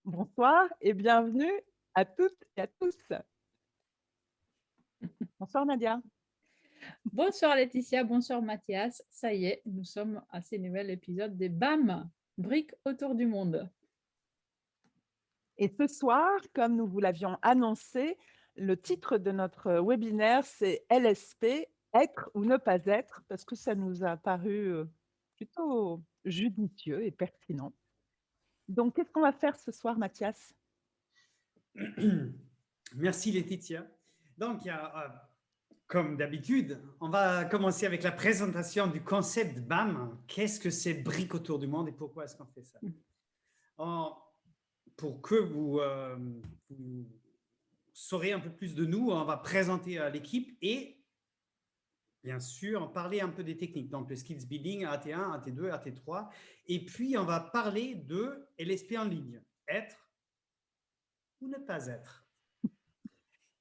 Bonsoir et bienvenue à toutes et à tous. Bonsoir Nadia. Bonsoir Laetitia, bonsoir Mathias. Ça y est, nous sommes à ce nouvel épisode des BAM, briques autour du monde. Et ce soir, comme nous vous l'avions annoncé, le titre de notre webinaire, c'est LSP, être ou ne pas être, parce que ça nous a paru plutôt judicieux et pertinent. Donc, qu'est-ce qu'on va faire ce soir, Mathias? Merci Laetitia. Donc, comme d'habitude, on va commencer avec la présentation du concept BAM. Qu'est-ce que c'est briques autour du monde et pourquoi est-ce qu'on fait ça? Pour que vous saurez un peu plus de nous, on va présenter l'équipe et bien sûr parler un peu des techniques, donc le skills building, AT1, AT2, AT3, et puis on va parler de LSP en ligne, être ou ne pas être.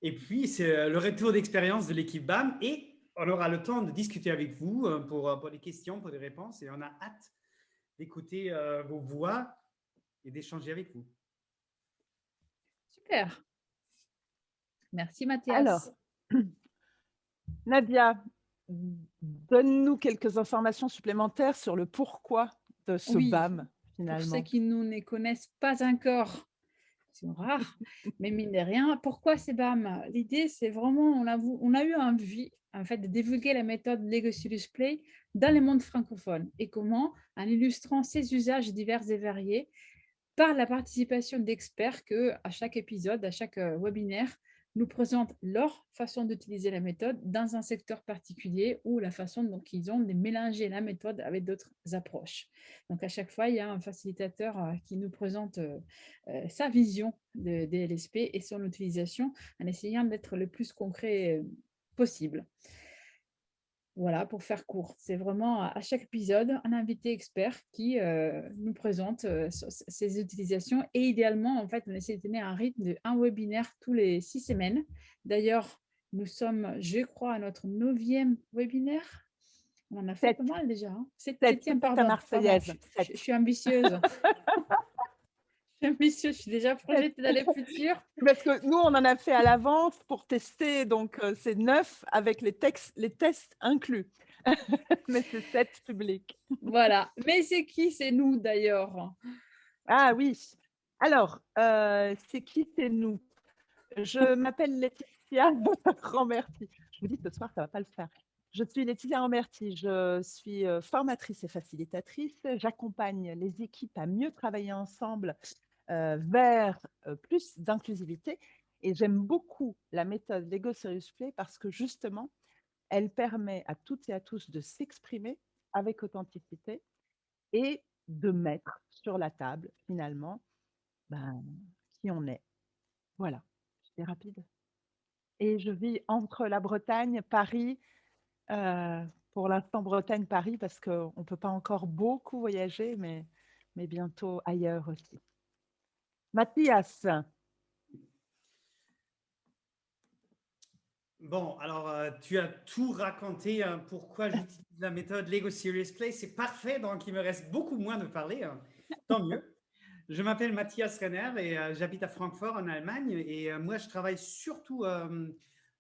Et puis, c'est le retour d'expérience de l'équipe BAM et on aura le temps de discuter avec vous pour les questions, pour les réponses et on a hâte d'écouter vos voix et d'échanger avec vous. Super. Merci Mathias. Alors, Nadia, donne-nous quelques informations supplémentaires sur le pourquoi de ce Oui, BAM, pour ceux finalement. qui nous ne connaissent pas encore, c'est rare, mais mine de rien, pourquoi c'est BAM? L'idée, c'est vraiment, on a eu envie en fait, de divulguer la méthode Lego Serious Play dans le monde francophone. Et comment? En illustrant ses usages divers et variés par la participation d'experts que, à chaque épisode, à chaque webinaire, nous présentent leur façon d'utiliser la méthode dans un secteur particulier ou la façon dont ils ont de mélanger la méthode avec d'autres approches. Donc, à chaque fois, il y a un facilitateur qui nous présente sa vision des LSP et son utilisation en essayant d'être le plus concret possible. Voilà, pour faire court. C'est vraiment à chaque épisode un invité expert qui nous présente ses utilisations. Et idéalement, en fait, on essaie de tenir un rythme de un webinaire tous les 6 semaines. D'ailleurs, nous sommes, je crois, à notre 9e webinaire. On en a fait pas mal déjà. Hein. Septième, C'est ta pardon. Marseillaise. Je suis ambitieuse. Je suis déjà projetée dans les futurs. Parce que nous, on en a fait à l'avance pour tester, donc c'est 9 avec les tests inclus. Mais c'est 7 publics. Voilà. Mais c'est qui? C'est nous d'ailleurs. Ah oui. Alors, c'est qui? C'est nous. Je m'appelle Laetitia Ramberti. Je vous dis, ce soir, ça ne va pas le faire. Je suis Laetitia Ramberti. Je suis formatrice et facilitatrice. J'accompagne les équipes à mieux travailler ensemble vers plus d'inclusivité. Et j'aime beaucoup la méthode Lego Serious Play parce que justement, elle permet à toutes et à tous de s'exprimer avec authenticité et de mettre sur la table, finalement, qui on est. Voilà, c'était rapide. Et je vis entre la Bretagne, Paris, pour l'instant Bretagne-Paris, parce qu'on ne peut pas encore beaucoup voyager, mais bientôt ailleurs aussi. Mathias. Bon, alors tu as tout raconté pourquoi j'utilise la méthode Lego Serious Play. C'est parfait, donc il me reste beaucoup moins de parler. Tant mieux. Je m'appelle Mathias Renner et j'habite à Francfort en Allemagne. Et moi, je travaille surtout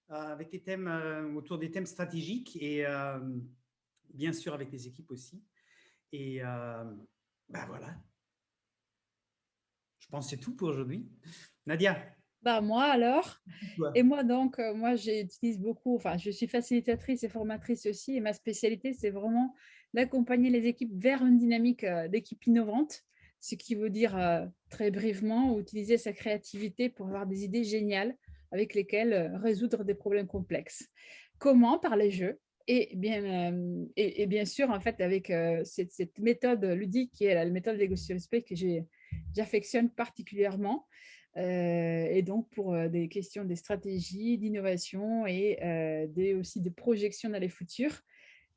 avec des thèmes autour des thèmes stratégiques et bien sûr avec les équipes aussi. Et voilà. Je pense que c'est tout pour aujourd'hui. Nadia. Moi alors. Ouais. Et moi donc, moi j'utilise beaucoup, enfin je suis facilitatrice et formatrice aussi et ma spécialité c'est vraiment d'accompagner les équipes vers une dynamique d'équipe innovante, ce qui veut dire très brièvement utiliser sa créativité pour avoir des idées géniales avec lesquelles résoudre des problèmes complexes. Comment? Par les jeux. Et bien sûr, en fait, avec cette méthode ludique qui est la méthode Lego Serious Play que j'affectionne particulièrement. Et donc, pour des questions de stratégie, d'innovation et aussi de projection dans les futurs.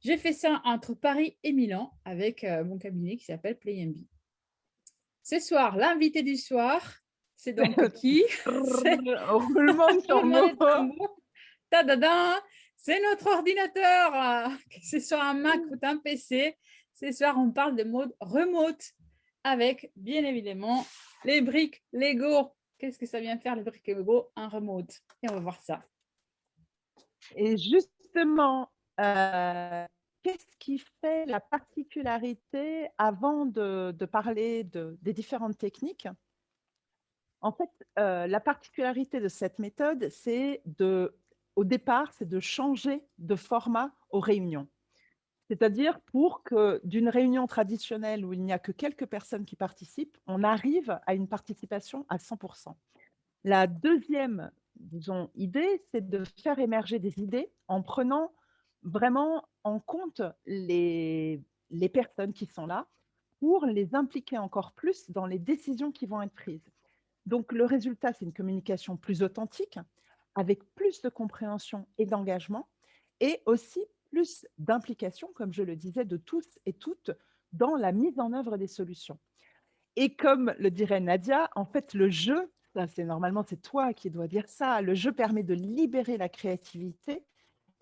J'ai fait ça entre Paris et Milan avec mon cabinet qui s'appelle PlayMB. Ce soir, l'invité du soir, c'est donc qui? Roulement de tambour. Tadadam, c'est notre ordinateur, que ce soit un Mac ou un PC. Ce soir, on parle de mode remote avec, bien évidemment, Les briques Lego. Qu'est-ce que ça vient faire, les briques Lego? Un remote. Et on va voir ça. Et justement, qu'est-ce qui fait la particularité avant de parler des différentes techniques? En fait, la particularité de cette méthode, au départ, c'est de changer de format aux réunions. C'est-à-dire pour que d'une réunion traditionnelle où il n'y a que quelques personnes qui participent, on arrive à une participation à 100%. La deuxième, disons, idée, c'est de faire émerger des idées en prenant vraiment en compte les personnes qui sont là pour les impliquer encore plus dans les décisions qui vont être prises. Donc, le résultat, c'est une communication plus authentique, avec plus de compréhension et d'engagement, et aussi plus d'implication, comme je le disais, de tous et toutes dans la mise en œuvre des solutions. Et comme le dirait Nadia, en fait, le jeu, ça, normalement, c'est toi qui dois dire ça, le jeu permet de libérer la créativité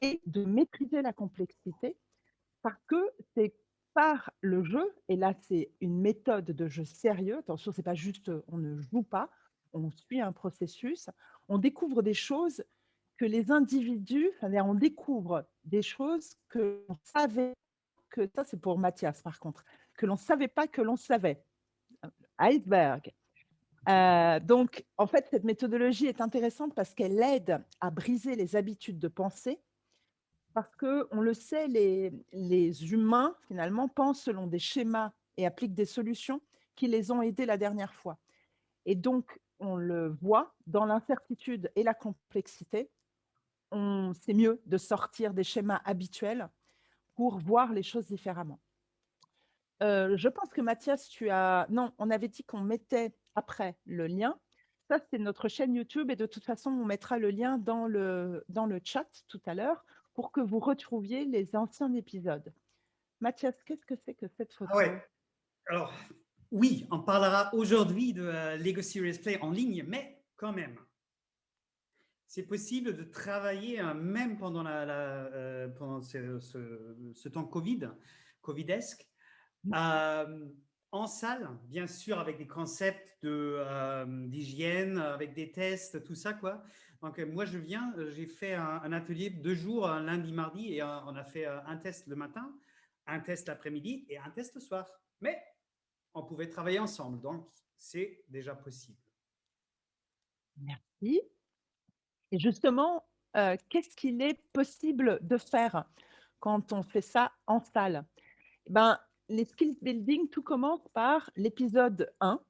et de maîtriser la complexité parce que c'est par le jeu, et là, c'est une méthode de jeu sérieux. Attention, c'est pas juste on ne joue pas, on suit un processus, on découvre des choses que les individus, on découvre des choses que l'on savait que, ça c'est pour Mathias par contre, que l'on ne savait pas que l'on savait. Iceberg. Donc, en fait, cette méthodologie est intéressante parce qu'elle aide à briser les habitudes de pensée, parce qu'on le sait, les humains, finalement, pensent selon des schémas et appliquent des solutions qui les ont aidés la dernière fois. Et donc, on le voit dans l'incertitude et la complexité, c'est mieux de sortir des schémas habituels pour voir les choses différemment. Je pense que Mathias, non, on avait dit qu'on mettait après le lien. Ça, c'est notre chaîne YouTube et de toute façon, on mettra le lien dans le chat tout à l'heure pour que vous retrouviez les anciens épisodes. Mathias, qu'est-ce que c'est que cette photo? Ah ouais. Alors, oui, on parlera aujourd'hui de Lego Serious Play en ligne, mais quand même, c'est possible de travailler même pendant, pendant ce temps Covidesque, en salle, bien sûr, avec des concepts d'hygiène, avec des tests, tout ça, quoi. Donc, moi, j'ai fait un atelier de 2 jours, lundi, mardi, et on a fait un test le matin, un test l'après-midi et un test le soir. Mais on pouvait travailler ensemble, donc c'est déjà possible. Merci. Et justement, qu'est-ce qu'il est possible de faire quand on fait ça en salle? Ben, les skills building, tout commence par l'épisode 1,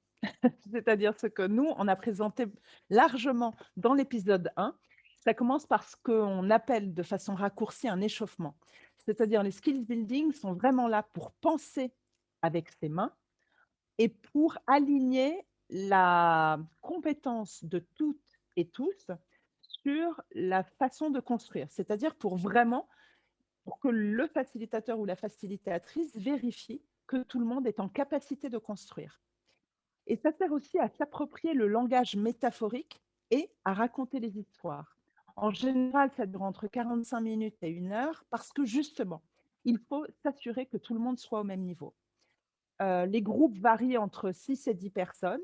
c'est-à-dire ce que nous, on a présenté largement dans l'épisode 1. Ça commence par ce qu'on appelle de façon raccourcie un échauffement. C'est-à-dire les skills building sont vraiment là pour penser avec ses mains et pour aligner la compétence de toutes et tous sur la façon de construire. C'est-à-dire pour que le facilitateur ou la facilitatrice vérifie que tout le monde est en capacité de construire. Et ça sert aussi à s'approprier le langage métaphorique et à raconter les histoires. En général, ça dure entre 45 minutes et 1 heure parce que justement, il faut s'assurer que tout le monde soit au même niveau. Les groupes varient entre 6 et 10 personnes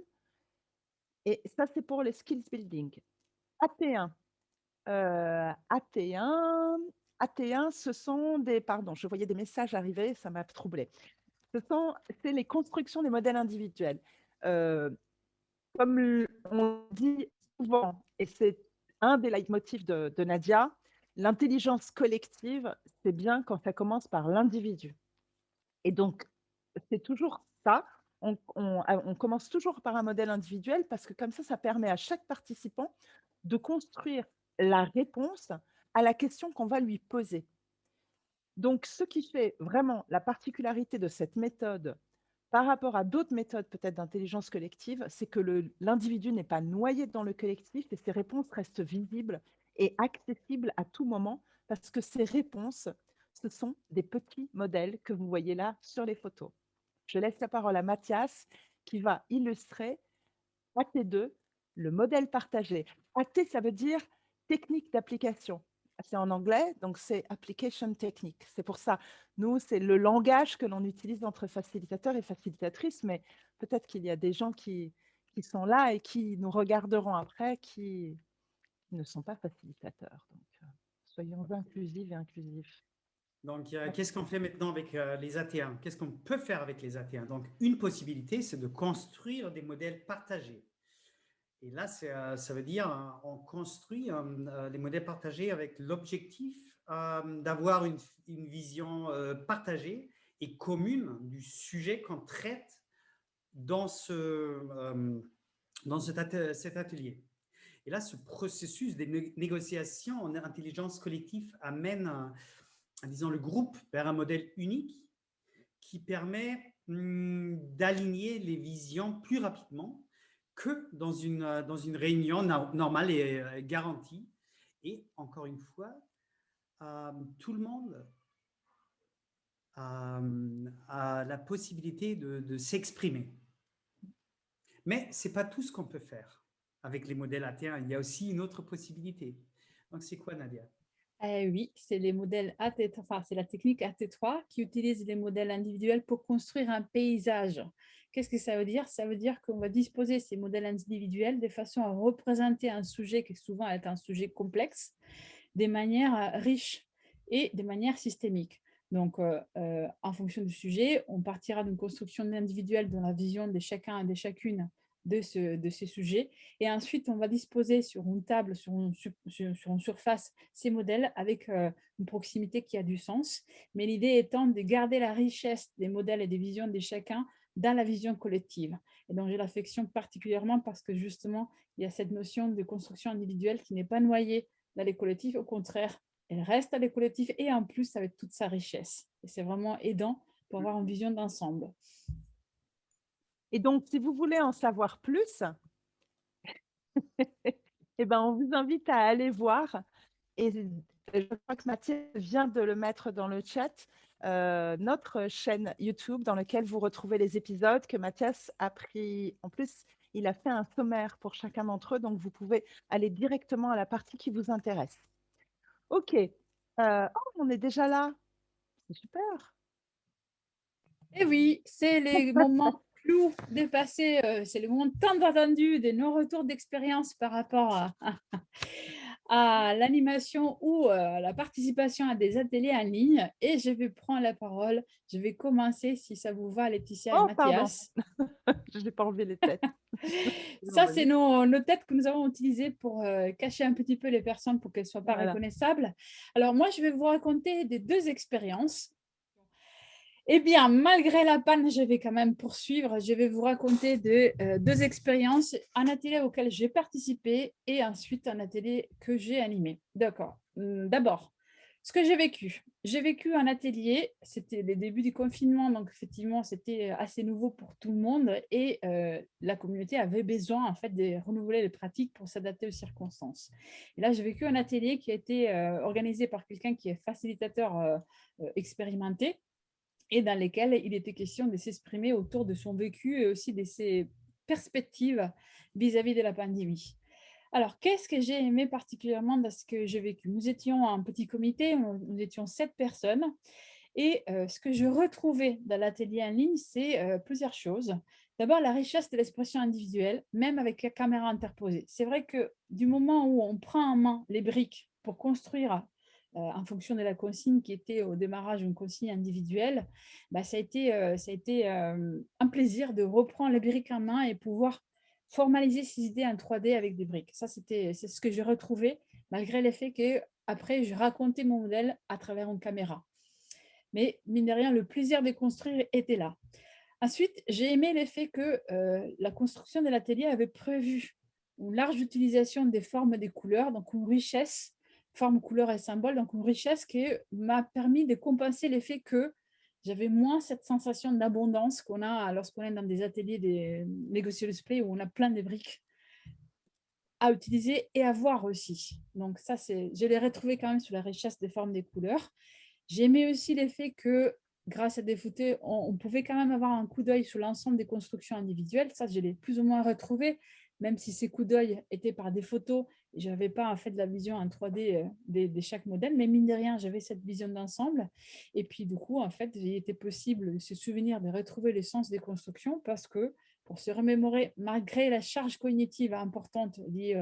et ça, c'est pour les skills building. AT1, AT1, AT1, ce sont des… Pardon, je voyais des messages arriver, ça m'a troublée. C'est les constructions des modèles individuels. Comme on dit souvent, et c'est un des leitmotifs de Nadia, l'intelligence collective, c'est bien quand ça commence par l'individu. Et donc, c'est toujours ça. On commence toujours par un modèle individuel parce que comme ça permet à chaque participant de construire la réponse à la question qu'on va lui poser. Donc, ce qui fait vraiment la particularité de cette méthode par rapport à d'autres méthodes peut-être d'intelligence collective, c'est que l'individu n'est pas noyé dans le collectif et ses réponses restent visibles et accessibles à tout moment parce que ces réponses, ce sont des petits modèles que vous voyez là sur les photos. Je laisse la parole à Mathias qui va illustrer AT2, le modèle partagé. AT, ça veut dire technique d'application. C'est en anglais, donc c'est application technique. C'est pour ça, nous, c'est le langage que l'on utilise entre facilitateurs et facilitatrices, mais peut-être qu'il y a des gens qui qui sont là et qui nous regarderont après, qui ne sont pas facilitateurs. Donc, soyons inclusifs et inclusifs. Donc, qu'est-ce qu'on fait maintenant avec les AT1? Qu'est-ce qu'on peut faire avec les AT1? Donc, une possibilité, c'est de construire des modèles partagés. Et là, ça veut dire on construit les modèles partagés avec l'objectif d'avoir une vision partagée et commune du sujet qu'on traite dans cet atelier. Et là, ce processus des négociations en intelligence collective amène, disons, le groupe vers un modèle unique qui permet d'aligner les visions plus rapidement que dans une réunion normale et garantie. Et encore une fois, tout le monde a la possibilité de s'exprimer. Mais ce n'est pas tout ce qu'on peut faire avec les modèles AT1. Il y a aussi une autre possibilité. Donc, c'est quoi, Nadia? Oui, c'est les modèles AT3, enfin, c'est la technique AT3 qui utilise les modèles individuels pour construire un paysage. Qu'est-ce que ça veut dire? Ça veut dire qu'on va disposer ces modèles individuels de façon à représenter un sujet qui souvent est un sujet complexe, de manière riche et de manière systémique. Donc, en fonction du sujet, on partira d'une construction individuelle dans la vision de chacun et de chacune de ces sujets. Et ensuite, on va disposer sur une table, sur une surface, ces modèles avec une proximité qui a du sens. Mais l'idée étant de garder la richesse des modèles et des visions de chacun dans la vision collective. Et donc, je l'affectionne particulièrement parce que justement, il y a cette notion de construction individuelle qui n'est pas noyée dans les collectifs. Au contraire, elle reste dans les collectifs et en plus avec toute sa richesse. Et c'est vraiment aidant pour avoir une vision d'ensemble. Et donc, si vous voulez en savoir plus, eh ben, on vous invite à aller voir. Et je crois que Mathieu vient de le mettre dans le chat, notre chaîne YouTube dans laquelle vous retrouvez les épisodes que Mathias a pris. En plus, il a fait un sommaire pour chacun d'entre eux, donc vous pouvez aller directement à la partie qui vous intéresse. OK. On est déjà là. C'est super. Et oui, c'est les moments clous dépassés, c'est le moment tant attendu de nos retours d'expérience par rapport à l'animation ou la participation à des ateliers en ligne. Et je vais prendre la parole. Je vais commencer, si ça vous va, Laetitia et Oh, pardon. Mathias. Je n'ai pas enlevé les têtes. Ça, c'est nos têtes que nous avons utilisées pour cacher un petit peu les personnes pour qu'elles ne soient pas Voilà. reconnaissables. Alors, moi, je vais vous raconter des deux expériences. Eh bien, malgré la panne, je vais quand même poursuivre. Je vais vous raconter deux expériences, un atelier auquel j'ai participé et ensuite un atelier que j'ai animé. D'accord. D'abord, ce que j'ai vécu. J'ai vécu un atelier, c'était les débuts du confinement, donc effectivement, c'était assez nouveau pour tout le monde et la communauté avait besoin en fait de renouveler les pratiques pour s'adapter aux circonstances. Et là, j'ai vécu un atelier qui a été organisé par quelqu'un qui est facilitateur expérimenté et dans lesquels il était question de s'exprimer autour de son vécu et aussi de ses perspectives vis-à-vis de la pandémie. Alors, qu'est-ce que j'ai aimé particulièrement dans ce que j'ai vécu? Nous étions un petit comité, nous étions 7 personnes, et ce que je retrouvais dans l'atelier en ligne, c'est plusieurs choses. D'abord, la richesse de l'expression individuelle, même avec la caméra interposée. C'est vrai que du moment où on prend en main les briques pour construire en fonction de la consigne qui était au démarrage une consigne individuelle, bah, ça a été un plaisir de reprendre les briques en main et pouvoir formaliser ces idées en 3D avec des briques. Ça, c'est ce que j'ai retrouvé, malgré l'effet que après, je racontais mon modèle à travers une caméra. Mais mine de rien, le plaisir de construire était là. Ensuite, j'ai aimé l'effet que la construction de l'atelier avait prévu une large utilisation des formes et des couleurs, donc une richesse, forme, couleur et symbole, donc une richesse qui m'a permis de compenser l'effet que j'avais moins cette sensation d'abondance qu'on a lorsqu'on est dans des ateliers des Lego Display où on a plein de briques à utiliser et à voir aussi. Donc ça, je l'ai retrouvé quand même sur la richesse des formes, des couleurs. J'aimais aussi l'effet que grâce à des photos, on pouvait quand même avoir un coup d'œil sur l'ensemble des constructions individuelles. Ça, je l'ai plus ou moins retrouvé, même si ces coups d'œil étaient par des photos. Je n'avais pas en fait de la vision en 3D de chaque modèle, mais mine de rien, j'avais cette vision d'ensemble. Et puis du coup, en fait, il était possible de se souvenir de retrouver l'essence des constructions parce que pour se remémorer, malgré la charge cognitive importante liée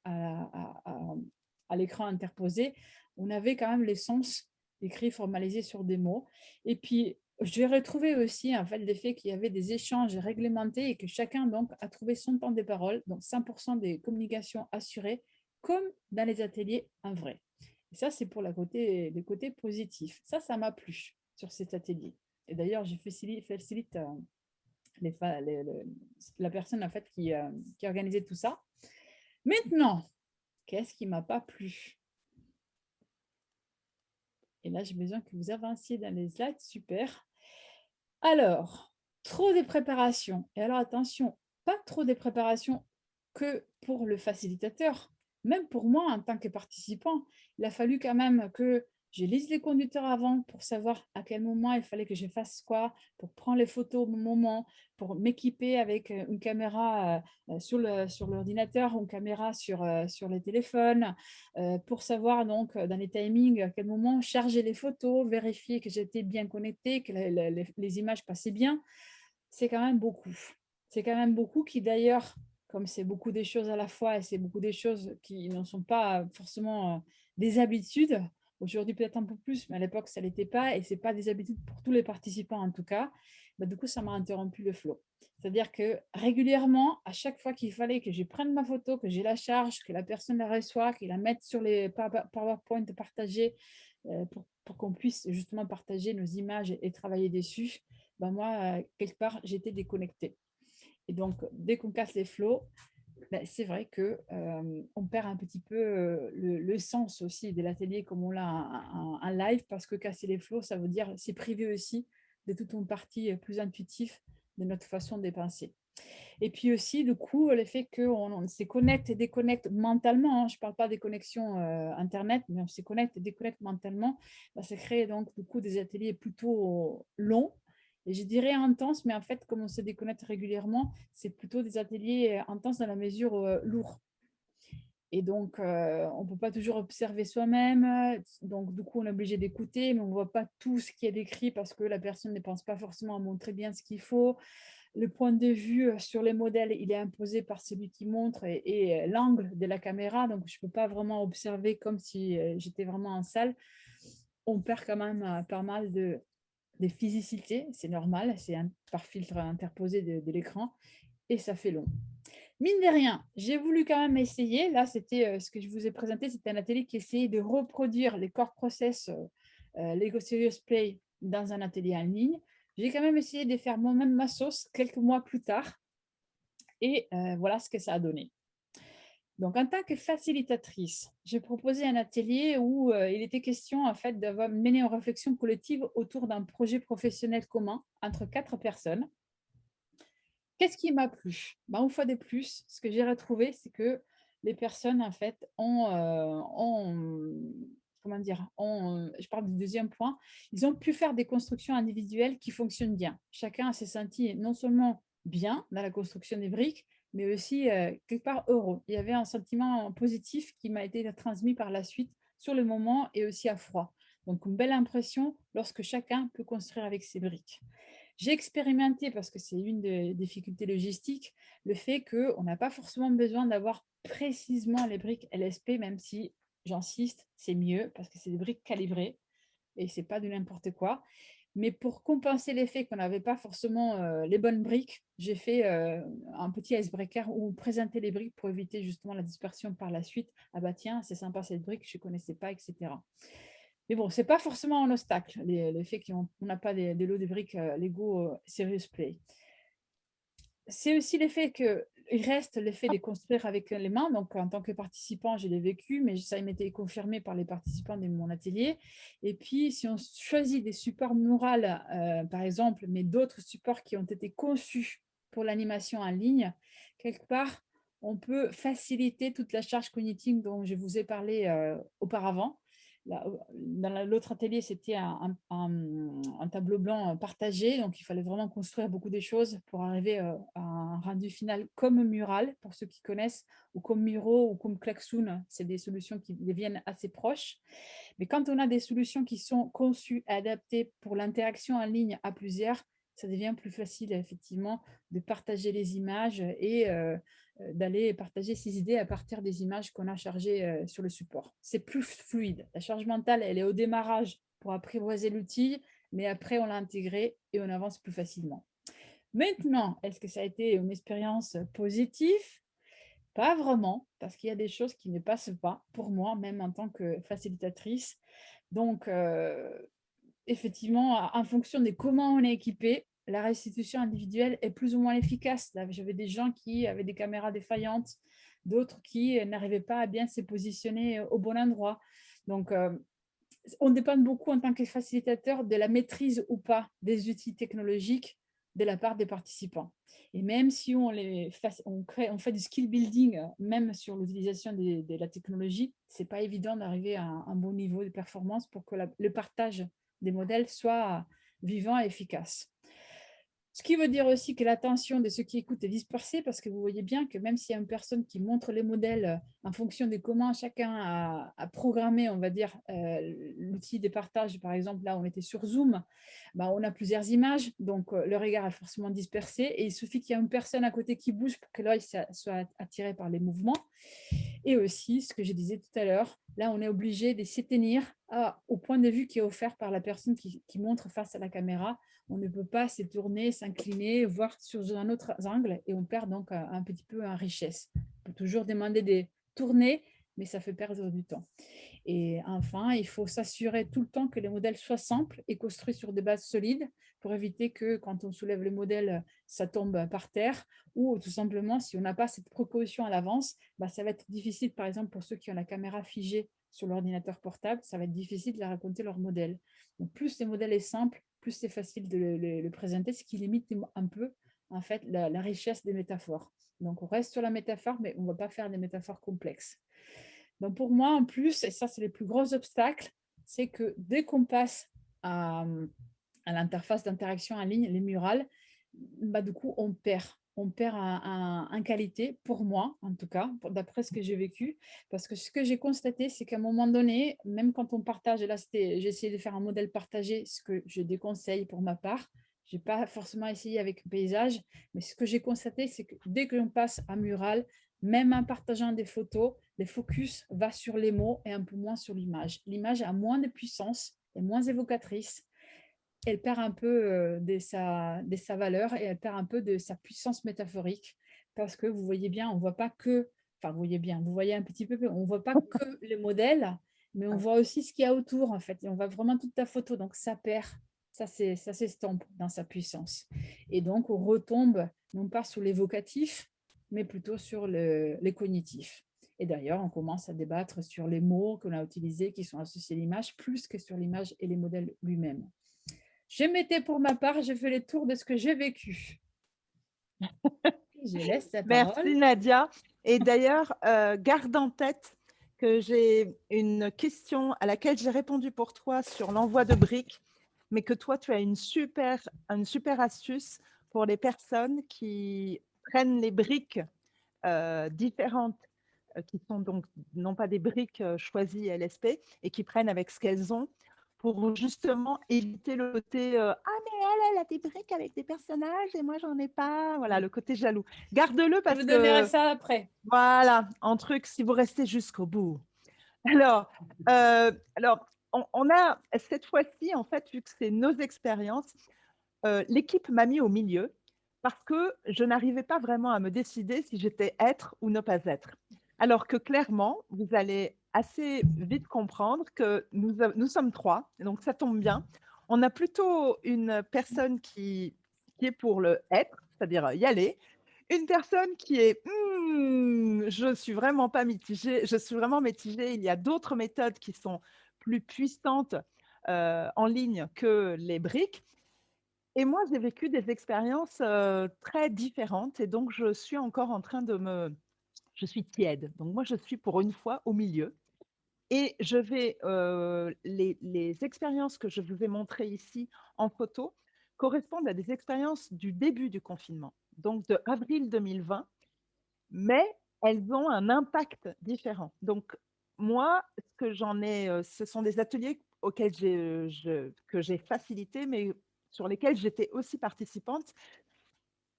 à l'écran interposé, on avait quand même les sens écrits, formalisés sur des mots. Et puis, j'ai retrouvé aussi en fait, l'effet qu'il y avait des échanges réglementés et que chacun donc, a trouvé son temps de parole, donc 100% des communications assurées, comme dans les ateliers en vrai. Et ça, c'est pour les côtés positifs. Ça m'a plu sur cet atelier. Et d'ailleurs, je félicite la personne en fait, qui a organisé tout ça. Maintenant, qu'est-ce qui ne m'a pas plu? Et là, j'ai besoin que vous avanciez dans les slides. Super. Alors, trop de préparation. Et alors, attention, pas trop de préparation que pour le facilitateur. Même pour moi, en tant que participant, il a fallu quand même que je lise les conducteurs avant pour savoir à quel moment il fallait que je fasse quoi, pour prendre les photos au bon moment, pour m'équiper avec une caméra sur l'ordinateur, une caméra sur le téléphone, pour savoir donc dans les timings à quel moment charger les photos, vérifier que j'étais bien connectée, que les images passaient bien. C'est quand même beaucoup. C'est quand même beaucoup qui d'ailleurs, comme c'est beaucoup des choses à la fois et c'est beaucoup des choses qui ne sont pas forcément des habitudes, aujourd'hui peut-être un peu plus, mais à l'époque ça ne l'était pas et ce n'est pas des habitudes pour tous les participants en tout cas, bah, du coup ça m'a interrompu le flow. C'est-à-dire que régulièrement, à chaque fois qu'il fallait que je prenne ma photo, que j'ai la charge, que la personne la reçoit, qu'il la mette sur les PowerPoint partagés pour qu'on puisse justement partager nos images et travailler dessus, ben moi, quelque part, j'étais déconnectée. Et donc, dès qu'on casse les flots, ben, c'est vrai qu'on perd un petit peu le sens aussi de l'atelier comme on l'a en live, parce que casser les flots, ça veut dire c'est privé aussi de toute une partie plus intuitive de notre façon de penser. Et puis aussi, du coup, le fait qu'on se connecte et déconnecte mentalement, hein, je ne parle pas des connexions Internet, mais on se connecte et déconnecte mentalement, bah, ça crée donc du coup des ateliers plutôt longs. Et je dirais intenses, mais en fait, comme on se déconnecte régulièrement, c'est plutôt des ateliers intenses dans la mesure lourds. Et donc, on ne peut pas toujours observer soi-même. Donc, du coup, on est obligé d'écouter, mais on ne voit pas tout ce qui est décrit parce que la personne ne pense pas forcément à montrer bien ce qu'il faut. Le point de vue sur les modèles, il est imposé par celui qui montre et l'angle de la caméra. Donc, je ne peux pas vraiment observer comme si j'étais vraiment en salle. On perd quand même pas mal de physicité. C'est normal, c'est par filtre interposé de l'écran et ça fait long. Mine de rien, j'ai voulu quand même essayer. Là, c'était ce que je vous ai présenté, c'était un atelier qui essayait de reproduire les core process Lego Serious Play dans un atelier en ligne. J'ai quand même essayé de faire moi-même ma sauce quelques mois plus tard. Et voilà ce que ça a donné. Donc, en tant que facilitatrice, j'ai proposé un atelier où il était question en fait de mener une réflexion collective autour d'un projet professionnel commun entre 4 personnes. Qu'est-ce qui m'a plu? Ben, une fois de plus, ce que j'ai retrouvé, c'est que les personnes, en fait, comment dire, je parle du deuxième point, ils ont pu faire des constructions individuelles qui fonctionnent bien. Chacun s'est senti non seulement bien dans la construction des briques, mais aussi quelque part heureux. Il y avait un sentiment positif qui m'a été transmis par la suite sur le moment et aussi à froid. Donc, une belle impression lorsque chacun peut construire avec ses briques. J'ai expérimenté, parce que c'est une des difficultés logistiques, le fait qu'on n'a pas forcément besoin d'avoir précisément les briques LSP, même si, j'insiste, c'est mieux parce que c'est des briques calibrées et ce n'est pas de n'importe quoi. Mais pour compenser l'effet qu'on n'avait pas forcément les bonnes briques, j'ai fait un petit icebreaker où présenter les briques pour éviter justement la dispersion par la suite. Ah bah tiens, c'est sympa cette brique, je ne connaissais pas, etc. Mais bon, ce n'est pas forcément un obstacle, le fait qu'on n'a pas des lots de briques Lego Serious Play. C'est aussi l'effet qu'il reste l'effet de construire avec les mains. Donc, en tant que participant, je l'ai vécu, mais ça m'était confirmé par les participants de mon atelier. Et puis, si on choisit des supports murales, par exemple, mais d'autres supports qui ont été conçus pour l'animation en ligne, quelque part, on peut faciliter toute la charge cognitive dont je vous ai parlé auparavant. Dans l'autre atelier, c'était un tableau blanc partagé, donc il fallait vraiment construire beaucoup de choses pour arriver à un rendu final comme mural, pour ceux qui connaissent, ou comme Miro ou comme Klaxoon, c'est des solutions qui deviennent assez proches. Mais quand on a des solutions qui sont conçues, adaptées pour l'interaction en ligne à plusieurs, ça devient plus facile effectivement de partager les images et d'aller partager ses idées à partir des images qu'on a chargées sur le support. C'est plus fluide. La charge mentale, elle est au démarrage pour apprivoiser l'outil, mais après, on l'a intégré et on avance plus facilement. Maintenant, est-ce que ça a été une expérience positive? Pas vraiment, parce qu'il y a des choses qui ne passent pas pour moi, même en tant que facilitatrice. Donc, effectivement, en fonction de comment on est équipé, la restitution individuelle est plus ou moins efficace. Là, j'avais des gens qui avaient des caméras défaillantes, d'autres qui n'arrivaient pas à bien se positionner au bon endroit. Donc, on dépend beaucoup en tant que facilitateur de la maîtrise ou pas des outils technologiques de la part des participants. Et même si on fait du skill building, même sur l'utilisation de la technologie, ce n'est pas évident d'arriver à un bon niveau de performance pour que le partage des modèles soit vivant et efficace. Ce qui veut dire aussi que l'attention de ceux qui écoutent est dispersée, parce que vous voyez bien que même s'il y a une personne qui montre les modèles en fonction de comment chacun a programmé, on va dire, l'outil de partage, par exemple, là, on était sur Zoom, on a plusieurs images, donc le regard est forcément dispersé, et il suffit qu'il y ait une personne à côté qui bouge pour que l'œil soit attiré par les mouvements. Et aussi, ce que je disais tout à l'heure, là, on est obligé de s'y tenir au point de vue qui est offert par la personne qui montre face à la caméra. On ne peut pas se tourner, s'incliner, voir sur un autre angle, et on perd donc un petit peu en richesse. On peut toujours demander de tourner, mais ça fait perdre du temps. Et enfin, il faut s'assurer tout le temps que les modèles soient simples et construits sur des bases solides pour éviter que quand on soulève le modèle, ça tombe par terre, ou tout simplement, si on n'a pas cette précaution à l'avance, ça va être difficile, par exemple, pour ceux qui ont la caméra figée sur l'ordinateur portable, ça va être difficile de raconter leur modèle. Donc, plus le modèle est simple, plus c'est facile de le présenter, ce qui limite un peu en fait la richesse des métaphores. Donc, on reste sur la métaphore, mais on ne va pas faire des métaphores complexes. Donc, pour moi, en plus, et ça, c'est le plus gros obstacle, c'est que dès qu'on passe à l'interface d'interaction en ligne, les murales, du coup, on perd en qualité, pour moi, en tout cas, d'après ce que j'ai vécu. Parce que ce que j'ai constaté, c'est qu'à un moment donné, même quand on partage, et là, j'ai essayé de faire un modèle partagé, ce que je déconseille pour ma part. Je n'ai pas forcément essayé avec un paysage, mais ce que j'ai constaté, c'est que dès que l'on passe à mural, même en partageant des photos, le focus va sur les mots et un peu moins sur l'image. L'image a moins de puissance, est moins évocatrice. Elle perd un peu de sa valeur, et elle perd un peu de sa puissance métaphorique, parce que vous voyez bien, on ne voit pas que, enfin vous voyez bien, vous voyez un petit peu, on ne voit pas que les modèles, mais on voit aussi ce qu'il y a autour en fait, et on voit vraiment toute ta photo, donc ça perd, ça s'estompe dans sa puissance. Et donc on retombe non pas sur l'évocatif, mais plutôt sur les cognitifs. Et d'ailleurs, on commence à débattre sur les mots qu'on a utilisés qui sont associés à l'image, plus que sur l'image et les modèles lui-même. Je m'étais pour ma part, j'ai fait le tour de ce que j'ai vécu. Je laisse la parole. Merci Nadia. Et d'ailleurs, garde en tête que j'ai une question à laquelle j'ai répondu pour toi sur l'envoi de briques, mais que toi, tu as une super astuce pour les personnes qui prennent les briques différentes, qui sont donc non pas des briques choisies LSP, et qui prennent avec ce qu'elles ont, pour justement éviter le côté ah mais elle a des briques avec des personnages et moi j'en ai pas, voilà, le côté jaloux. Garde-le parce Je vous que donnerai ça après. voilà, un truc si vous restez jusqu'au bout. Alors, on a cette fois-ci, en fait, vu que c'est nos expériences, l'équipe m'a mis au milieu parce que je n'arrivais pas vraiment à me décider si j'étais être ou ne pas être. Alors que clairement, vous allez assez vite comprendre que nous sommes 3, donc ça tombe bien. On a plutôt une personne qui est pour le être, c'est-à-dire y aller, une personne qui est je suis vraiment pas mitigée, je suis vraiment mitigée. Il y a d'autres méthodes qui sont plus puissantes en ligne que les briques. Et moi, j'ai vécu des expériences très différentes, et donc je suis encore en train je suis tiède. Donc moi, je suis pour une fois au milieu. Et je vais, les expériences que je vous ai montrées ici en photo correspondent à des expériences du début du confinement, donc de avril 2020, mais elles ont un impact différent. Donc moi, ce que j'en ai, ce sont des ateliers auxquels que j'ai facilité, mais sur lesquels j'étais aussi participante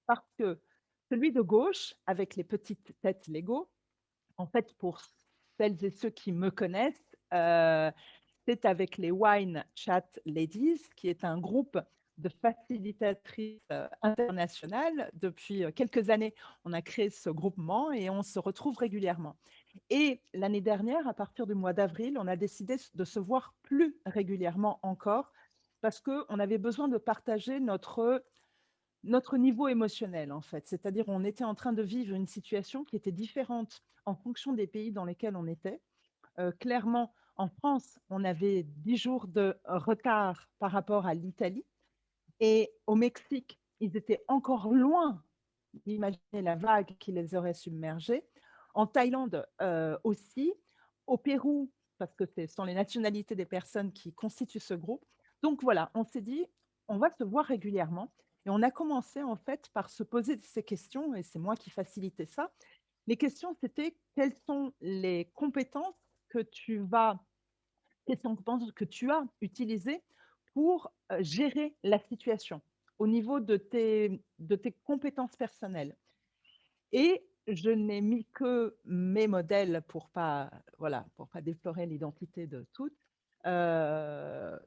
parce que celui de gauche, avec les petites têtes Lego, en fait, pour celles et ceux qui me connaissent, c'est avec les Wine Chat Ladies, qui est un groupe de facilitatrices internationales. Depuis quelques années, on a créé ce groupement et on se retrouve régulièrement. Et l'année dernière, à partir du mois d'avril, on a décidé de se voir plus régulièrement encore parce qu'on avait besoin de partager notre niveau émotionnel, en fait. C'est-à-dire, on était en train de vivre une situation qui était différente en fonction des pays dans lesquels on était. Clairement, en France, on avait 10 jours de retard par rapport à l'Italie. Et au Mexique, ils étaient encore loin d'imaginer la vague qui les aurait submergés. En Thaïlande aussi. Au Pérou, parce que ce sont les nationalités des personnes qui constituent ce groupe. Donc voilà, on s'est dit, on va se voir régulièrement. Et on a commencé en fait par se poser ces questions, et c'est moi qui facilitais ça. Les questions, c'était quelles sont les compétences que tu as utilisées pour gérer la situation au niveau de tes compétences personnelles. Et je n'ai mis que mes modèles pour pas déplorer l'identité de toutes.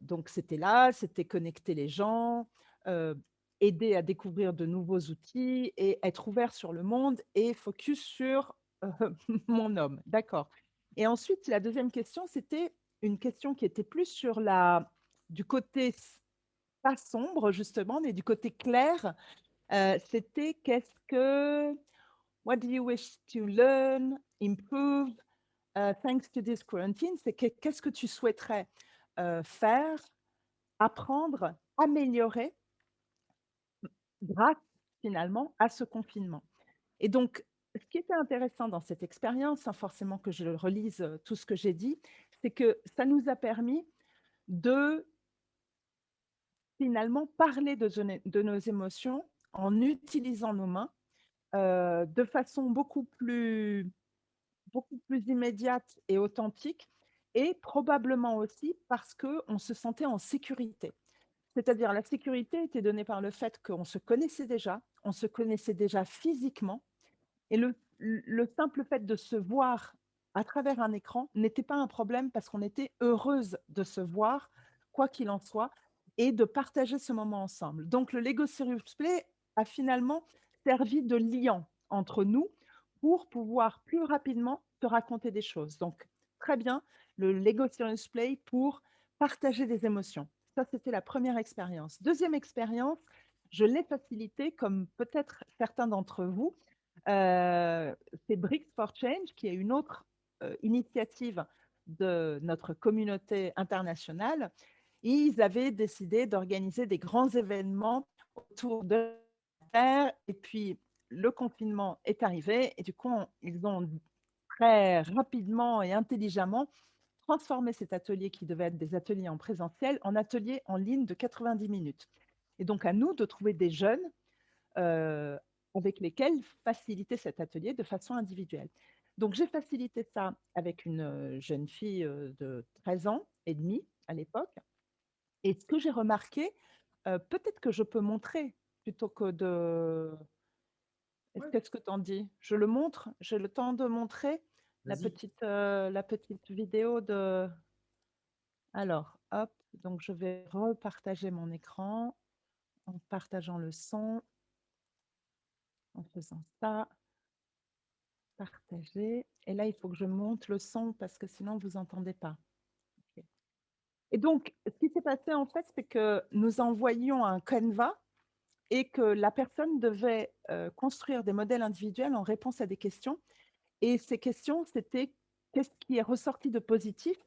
Donc c'était connecter les gens, aider à découvrir de nouveaux outils et être ouvert sur le monde et focus sur mon homme. D'accord. Et ensuite, la deuxième question, c'était une question qui était plus sur du côté pas sombre, justement, mais du côté clair. C'était what do you wish to learn, improve, thanks to this quarantine? C'est qu'est-ce que tu souhaiterais faire, apprendre, améliorer grâce finalement à ce confinement. Et donc, ce qui était intéressant dans cette expérience, sans forcément que je relise tout ce que j'ai dit, c'est que ça nous a permis de finalement parler de nos émotions en utilisant nos mains de façon beaucoup plus immédiate et authentique, et probablement aussi parce qu'on se sentait en sécurité. C'est-à-dire la sécurité était donnée par le fait qu'on se connaissait déjà physiquement, et le simple fait de se voir à travers un écran n'était pas un problème parce qu'on était heureuse de se voir, quoi qu'il en soit, et de partager ce moment ensemble. Donc le Lego Serious Play a finalement servi de liant entre nous pour pouvoir plus rapidement se raconter des choses. Donc très bien, le Lego Serious Play pour partager des émotions. Ça, c'était la première expérience. Deuxième expérience, je l'ai facilité, comme peut-être certains d'entre vous, c'est Bricks for Change, qui est une autre initiative de notre communauté internationale. Ils avaient décidé d'organiser des grands événements autour de la Terre, et puis le confinement est arrivé, et du coup, ils ont très rapidement et intelligemment transformé cet atelier qui devait être des ateliers en présentiel en atelier en ligne de 90 minutes. Et donc, à nous de trouver des jeunes avec lesquels faciliter cet atelier de façon individuelle. Donc, j'ai facilité ça avec une jeune fille de 13 ans et demi à l'époque. Et ce que j'ai remarqué, peut-être que je peux montrer plutôt que de... Qu'est-ce que tu en dis? Je le montre? J'ai le temps de montrer la petite vidéo de... Alors, hop, donc je vais repartager mon écran en partageant le son, en faisant ça, partager. Et là, il faut que je monte le son parce que sinon, vous n'entendez pas. Okay. Et donc, ce qui s'est passé, en fait, c'est que nous envoyions un Canva et que la personne devait construire des modèles individuels en réponse à des questions. Et ces questions, c'était qu'est-ce qui est ressorti de positif,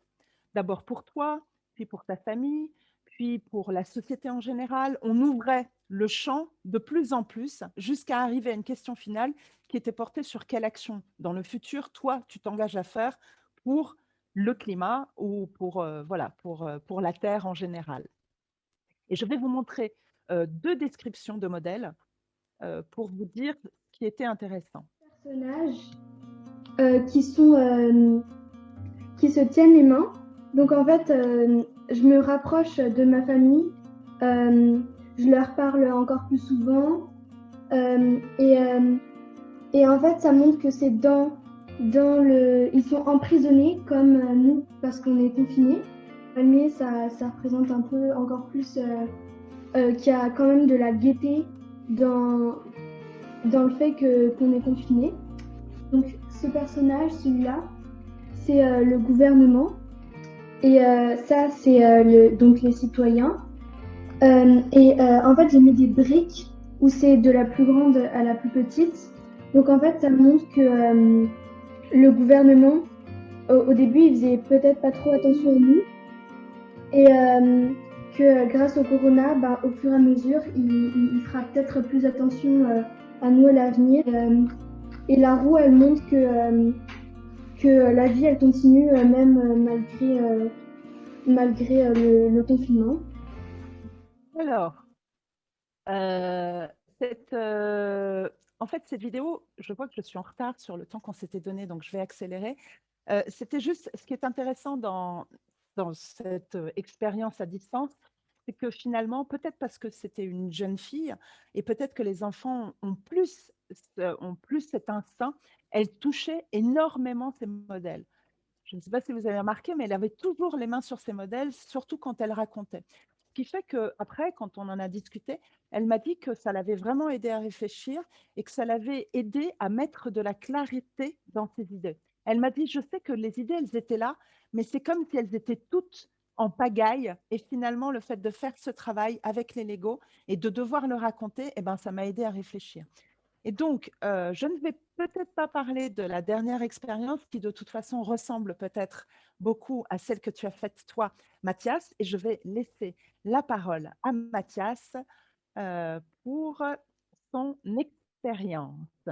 d'abord pour toi, puis pour ta famille, puis pour la société en général. On ouvrait le champ de plus en plus jusqu'à arriver à une question finale qui était portée sur quelle action dans le futur, toi, tu t'engages à faire pour le climat ou pour la Terre en général. Et je vais vous montrer 2 descriptions de modèles pour vous dire ce qui était intéressant. Personnages qui se tiennent les mains. Donc en fait, je me rapproche de ma famille. je leur parle encore plus souvent. Et en fait, ça montre que c'est ils sont emprisonnés comme nous parce qu'on est confinés. Mais ça représente un peu encore plus qu'il y a quand même de la gaieté dans le fait qu'on est confiné. Donc ce personnage, celui-là, c'est le gouvernement. Et ça, c'est donc les citoyens. En fait, j'ai mis des briques où c'est de la plus grande à la plus petite. Donc en fait, ça montre que le gouvernement, au début, il faisait peut-être pas trop attention à nous. Et que grâce au corona, au fur et à mesure, il fera peut-être plus attention à nous à l'avenir. Et la roue, elle montre que la vie, elle continue même malgré le confinement. Alors, en fait, cette vidéo, je vois que je suis en retard sur le temps qu'on s'était donné, donc je vais accélérer. C'était juste, ce qui est intéressant dans cette expérience à distance, c'est que finalement, peut-être parce que c'était une jeune fille, et peut-être que les enfants ont plus cet instinct, elle touchait énormément ces modèles. Je ne sais pas si vous avez remarqué, mais elle avait toujours les mains sur ses modèles, surtout quand elle racontait. Ce qui fait qu'après, quand on en a discuté, elle m'a dit que ça l'avait vraiment aidé à réfléchir et que ça l'avait aidé à mettre de la clarté dans ses idées. Elle m'a dit, je sais que les idées, elles étaient là, mais c'est comme si elles étaient toutes en pagaille. Et finalement, le fait de faire ce travail avec les Legos et de devoir le raconter, eh ben, ça m'a aidé à réfléchir. Et donc, je ne vais peut-être pas parler de la dernière expérience qui, de toute façon, ressemble peut-être beaucoup à celle que tu as faite, toi, Mathias, et je vais laisser la parole à Mathias pour son expérience.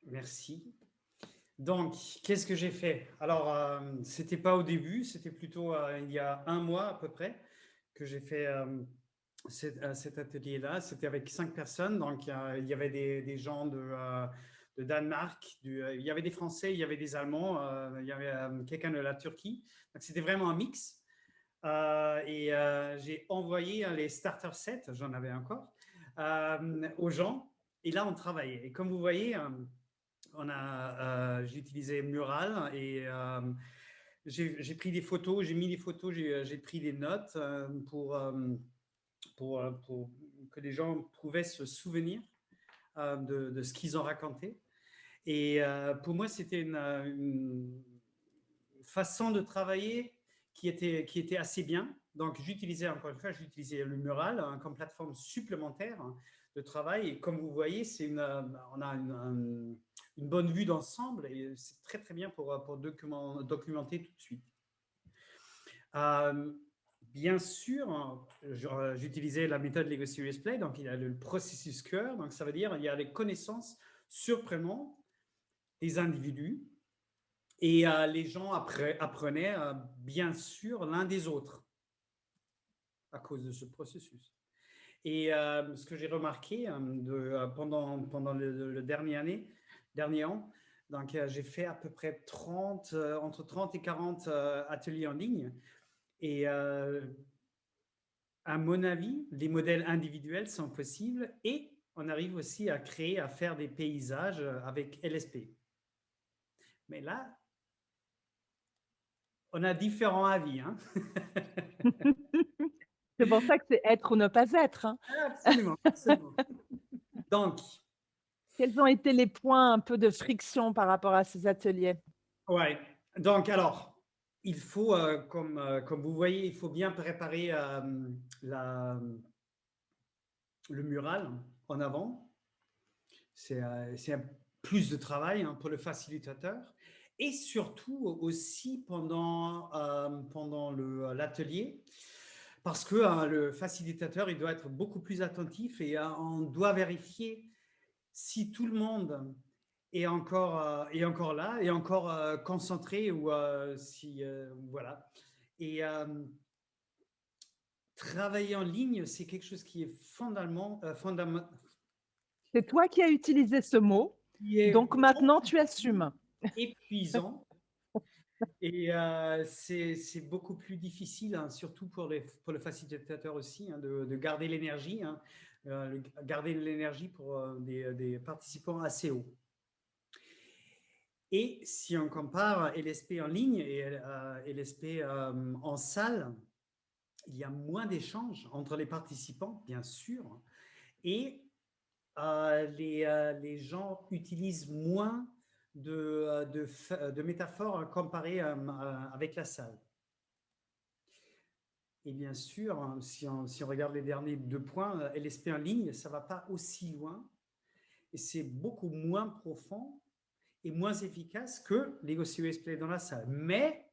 Merci. Donc, qu'est-ce que j'ai fait? Alors, c'était pas au début, c'était plutôt il y a un mois à peu près que j'ai fait cet atelier-là. C'était avec 5 personnes. Donc, il y avait des gens de Danemark, il y avait des Français, il y avait des Allemands, il y avait quelqu'un de la Turquie. Donc, c'était vraiment un mix. J'ai envoyé les starter sets, j'en avais encore, aux gens. Et là, on travaillait. Et comme vous voyez, j'ai utilisé Mural et j'ai pris des photos, j'ai mis des photos, j'ai pris des notes pour que les gens pouvaient se souvenir de ce qu'ils ont raconté. Et pour moi, c'était une façon de travailler qui était assez bien. Donc, j'utilisais encore une fois, j'utilisais le Mural comme plateforme supplémentaire de travail. Et comme vous voyez, on a une bonne vue d'ensemble et c'est très, très bien pour documenter tout de suite. Bien sûr, j'utilisais la méthode Lego Serious Play, donc il y a le processus cœur, donc ça veut dire il y a les connaissances surprenantes des individus et les gens apprenaient bien sûr l'un des autres à cause de ce processus. Et ce que j'ai remarqué pendant le dernier an, donc j'ai fait à peu près entre 30 et 40 ateliers en ligne. Et à mon avis, les modèles individuels sont possibles et on arrive aussi à faire des paysages avec LSP. Mais là, on a différents avis. Hein. C'est pour ça que c'est être ou ne pas être. Hein. Absolument, absolument. Donc, quels ont été les points un peu de friction par rapport à ces ateliers? Ouais. Donc, alors, il faut, comme vous voyez, il faut bien préparer le mural en avant. C'est un plus de travail pour le facilitateur. Et surtout aussi pendant l'atelier, parce que le facilitateur, il doit être beaucoup plus attentif et on doit vérifier si tout le monde est encore là, et encore concentré ou voilà. Et travailler en ligne, c'est quelque chose qui est fondamental. C'est toi qui as utilisé ce mot, donc maintenant tu assumes. Épuisant. Et c'est beaucoup plus difficile, hein, surtout pour le facilitateur aussi, hein, de garder l'énergie, hein, garder l'énergie pour des participants assez hauts. Et si on compare LSP en ligne et LSP en salle, il y a moins d'échanges entre les participants, bien sûr, et les gens utilisent moins de métaphores comparées avec la salle. Et bien sûr, hein, si on regarde les derniers 2 points, LSP en ligne, ça ne va pas aussi loin et c'est beaucoup moins profond et moins efficace que Lego Serious Play dans la salle. Mais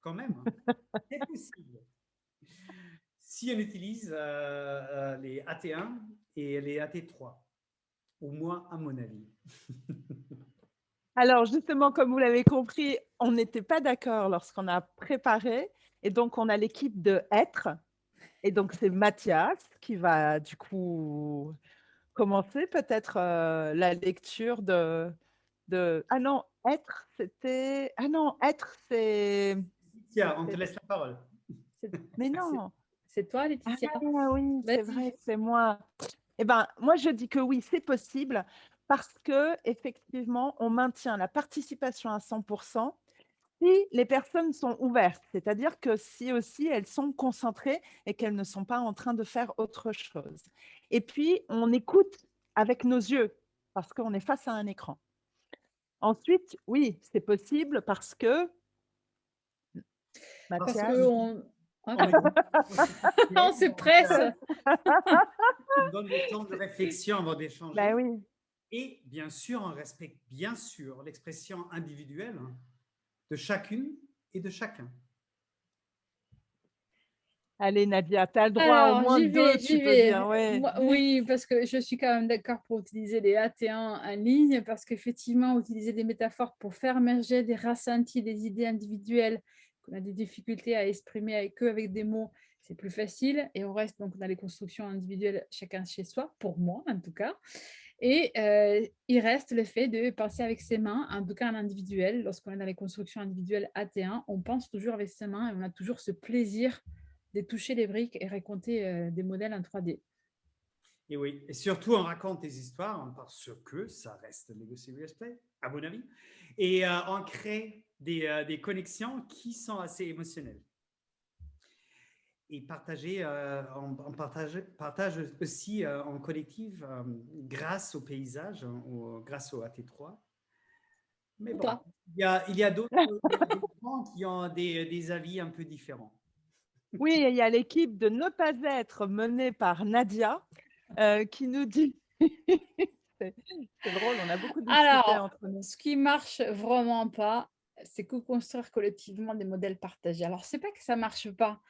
quand même, hein, c'est possible. Si on utilise les AT1 et les AT3, au moins à mon avis. Alors justement, comme vous l'avez compris, on n'était pas d'accord lorsqu'on a préparé et donc on a l'équipe de Être et donc c'est Mathias qui va du coup commencer peut-être, la lecture de ah non, Être, c'était ah non, Être, Tiens, on te c'est laisse la parole. mais C'est non! c'est toi, Ah Laetitia? oui, c'est Vas-y. vrai, c'est moi. Eh ben, moi, je dis que oui, c'est possible parce que effectivement, on maintient la participation à 100% si les personnes sont ouvertes, c'est-à-dire que si aussi elles sont concentrées et qu'elles ne sont pas en train de faire autre chose. Et puis, on écoute avec nos yeux parce qu'on est face à un écran. Ensuite, oui, c'est possible parce que Parce Mathias, qu'on On est on se presse. on donne le temps de réflexion avant d'échanger. ben oui. Et bien sûr, on respecte bien sûr l'expression individuelle de chacune et de chacun. Allez, Nadia, tu as le droit au Alors, moins deux, j'y tu peux vais. dire, ouais. Oui, parce que je suis quand même d'accord pour utiliser les AT1 en ligne, parce qu'effectivement, utiliser des métaphores pour faire émerger des ressentis, des idées individuelles qu'on a des difficultés à exprimer avec eux, avec des mots, c'est plus facile. Et on reste donc dans les constructions individuelles, chacun chez soi, pour moi en tout cas. Et il reste le fait de penser avec ses mains, en tout cas en individuel. Lorsqu'on est dans les constructions individuelles AT1, on pense toujours avec ses mains et on a toujours ce plaisir de toucher les briques et raconter des modèles en 3D. Et oui, et surtout on raconte des histoires hein, parce que ça reste Lego Serious Play, à mon avis, et on crée des connexions qui sont assez émotionnelles. Et on partage aussi en collectif grâce au paysage, hein, grâce au AT3. Mais Ou bon, pas. il y a d'autres gens qui ont des avis un peu différents. Oui, il y a l'équipe de ne pas être menée par Nadia qui nous dit. C'est drôle, on a beaucoup discuté Alors, entre nous. ce qui marche vraiment pas, c'est co-construire collectivement des modèles partagés. Alors, c'est pas que ça marche pas,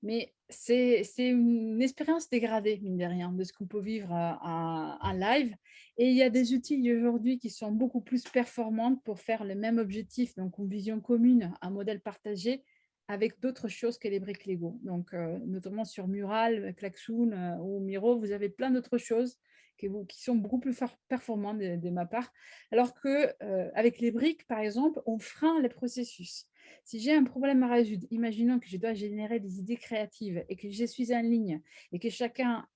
mais c'est une expérience dégradée, mine de rien, de ce qu'on peut vivre en live. Et il y a des outils aujourd'hui qui sont beaucoup plus performants pour faire le même objectif, donc une vision commune, un modèle partagé, avec d'autres choses que les briques Lego. Donc, notamment sur Mural, Klaxoon ou Miro, vous avez plein d'autres choses qui sont beaucoup plus performantes de ma part. Alors que avec les briques, par exemple, on freine les processus. Si j'ai un problème à résoudre, imaginons que je dois générer des idées créatives et que je suis en ligne et que chacun,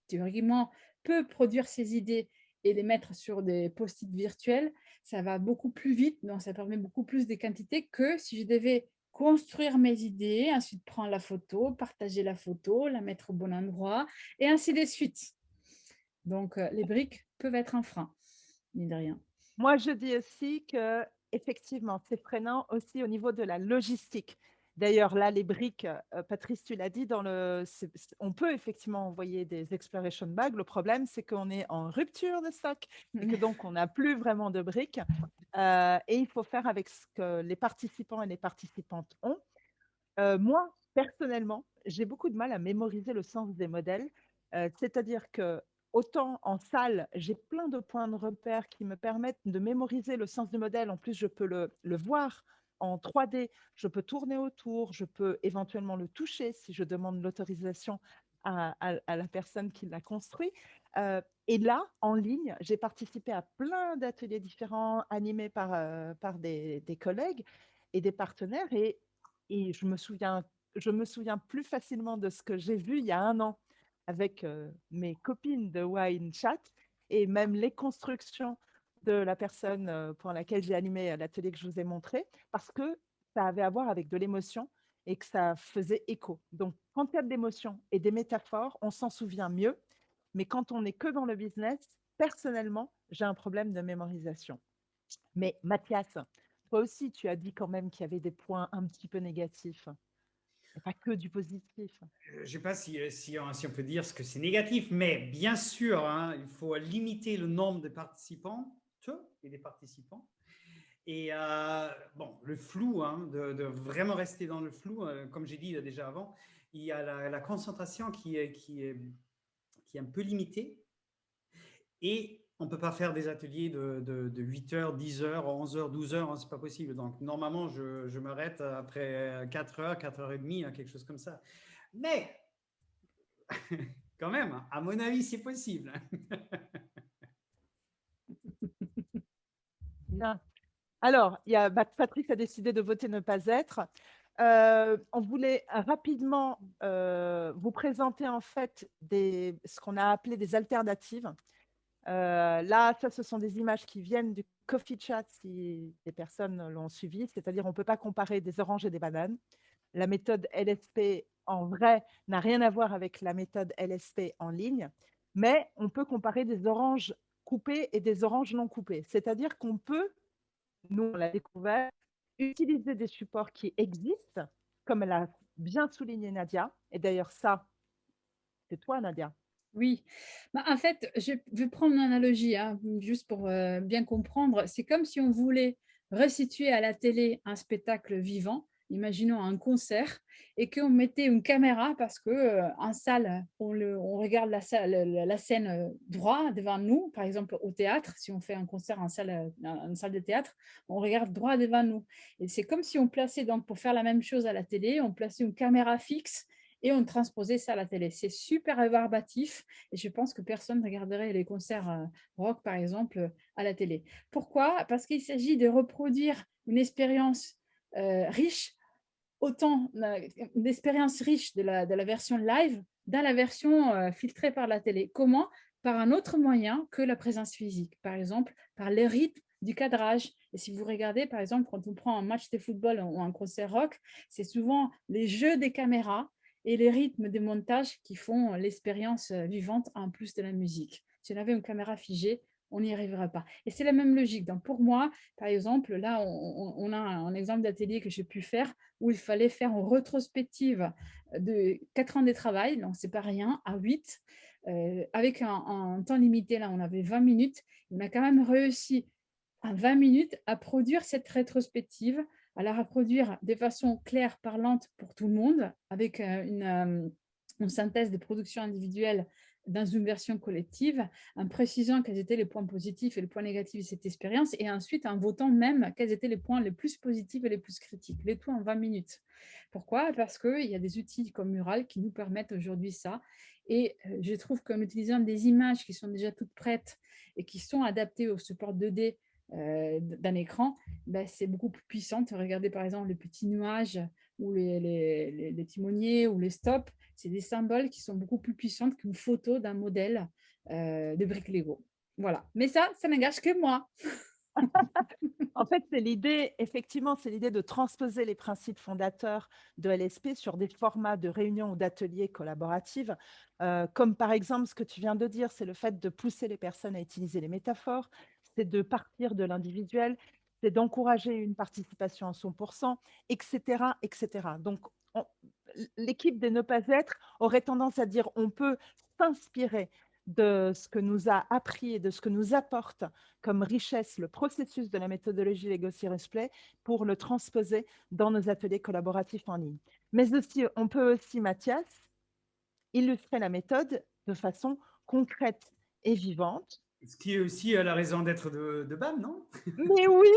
théoriquement, peut produire ses idées et les mettre sur des post-it virtuels, ça va beaucoup plus vite, donc ça permet beaucoup plus de quantité que si je devais construire mes idées, ensuite prendre la photo, partager la photo, la mettre au bon endroit et ainsi de suite. Donc, les briques peuvent être un frein, mine de rien. Moi, je dis aussi que effectivement, c'est freinant aussi au niveau de la logistique. D'ailleurs, là, les briques, Patrice, tu l'as dit, on peut effectivement envoyer des exploration bags. Le problème, c'est qu'on est en rupture de stock et que donc on n'a plus vraiment de briques. Et il faut faire avec ce que les participants et les participantes ont. Moi, personnellement, j'ai beaucoup de mal à mémoriser le sens des modèles. C'est-à-dire que autant en salle, j'ai plein de points de repère qui me permettent de mémoriser le sens du modèle. En plus, je peux le voir en 3D, je peux tourner autour, je peux éventuellement le toucher si je demande l'autorisation à la personne qui l'a construit. Et là, en ligne, j'ai participé à plein d'ateliers différents animés par des collègues. et des partenaires. Et je me souviens plus facilement de ce que j'ai vu il y a 1 an avec mes copines de Wine Chat, et même les constructions de la personne pour laquelle j'ai animé l'atelier que je vous ai montré, parce que ça avait à voir avec de l'émotion et que ça faisait écho. Donc, quand il y a de l'émotion et des métaphores, on s'en souvient mieux. Mais quand on n'est que dans le business, personnellement, j'ai un problème de mémorisation. Mais Mathias, toi aussi, tu as dit quand même qu'il y avait des points un petit peu négatifs, et pas que du positif. Je ne sais pas si on peut dire ce que c'est négatif, mais bien sûr, hein, il faut limiter le nombre de participantes et des participants. Et bon, le flou, hein, de vraiment rester dans le flou, comme j'ai dit déjà avant, il y a la concentration qui est un peu limitée. Et on ne peut pas faire des ateliers de 8 heures, 10 heures, 11 heures, 12 heures, hein, ce n'est pas possible. Donc, normalement, je m'arrête après 4 heures, 4 heures et demie, hein, quelque chose comme ça. Mais, quand même, à mon avis, c'est possible. Bien. Alors, Patrick a décidé de voter ne pas être. On voulait rapidement vous présenter en fait ce qu'on a appelé des alternatives. Là, ça, ce sont des images qui viennent du Coffee Chat, si des personnes l'ont suivi, c'est-à-dire on ne peut pas comparer des oranges et des bananes. La méthode LSP en vrai n'a rien à voir avec la méthode LSP en ligne, mais on peut comparer des oranges coupées et des oranges non coupées. C'est-à-dire qu'on peut, nous on l'a découvert, utiliser des supports qui existent, comme elle a bien souligné Nadia, et d'ailleurs ça, c'est toi Nadia. Oui, bah, en fait, je vais prendre une analogie, hein, juste pour bien comprendre. C'est comme si on voulait restituer à la télé un spectacle vivant, imaginons un concert, et qu'on mettait une caméra parce que en salle, on regarde la scène droit devant nous, par exemple au théâtre, si on fait un concert en salle de théâtre, on regarde droit devant nous. Et c'est comme si on plaçait, donc pour faire la même chose à la télé, on plaçait une caméra fixe et on transposait ça à la télé. C'est super rébarbatif et je pense que personne ne regarderait les concerts rock, par exemple, à la télé. Pourquoi? Parce qu'il s'agit de reproduire une expérience riche, autant une expérience riche de la version live dans la version filtrée par la télé. Comment? Par un autre moyen que la présence physique. Par exemple, par le rythme du cadrage. Et si vous regardez, par exemple, quand on prend un match de football ou un concert rock, c'est souvent les jeux des caméras et les rythmes des montages qui font l'expérience vivante en plus de la musique. Si on avait une caméra figée, on n'y arriverait pas. Et c'est la même logique. Donc pour moi, par exemple, là, on a un exemple d'atelier que j'ai pu faire où il fallait faire une rétrospective de 4 ans de travail, donc c'est pas rien, à 8, avec un temps limité. Là, on avait 20 minutes. On a quand même réussi en 20 minutes à produire cette rétrospective, à la reproduire de façon claire, parlante pour tout le monde, avec une synthèse des productions individuelles dans une version collective, en précisant quels étaient les points positifs et les points négatifs de cette expérience, et ensuite en votant même quels étaient les points les plus positifs et les plus critiques, les tout en 20 minutes. Pourquoi? Parce qu'il y a des outils comme Mural qui nous permettent aujourd'hui ça, et je trouve qu'en utilisant des images qui sont déjà toutes prêtes et qui sont adaptées au support 2D d'un écran, ben, c'est beaucoup plus puissant. Regardez par exemple les petits nuages ou les timoniers ou les stops, c'est des symboles qui sont beaucoup plus puissants qu'une photo d'un modèle de briques Lego. Voilà. Mais ça n'engage que moi. En fait, c'est l'idée, effectivement, c'est l'idée de transposer les principes fondateurs de LSP sur des formats de réunions ou d'ateliers collaboratifs, comme par exemple ce que tu viens de dire, c'est le fait de pousser les personnes à utiliser les métaphores, c'est de partir de l'individuel, c'est d'encourager une participation à 100%, etc., etc. Donc, l'équipe des Ne Pas Être aurait tendance à dire on peut s'inspirer de ce que nous a appris et de ce que nous apporte comme richesse le processus de la méthodologie Lego Serious Play pour le transposer dans nos ateliers collaboratifs en ligne. Mais aussi, on peut aussi, Mathias, illustrer la méthode de façon concrète et vivante. Ce qui est aussi la raison d'être de BAM, non? Mais oui,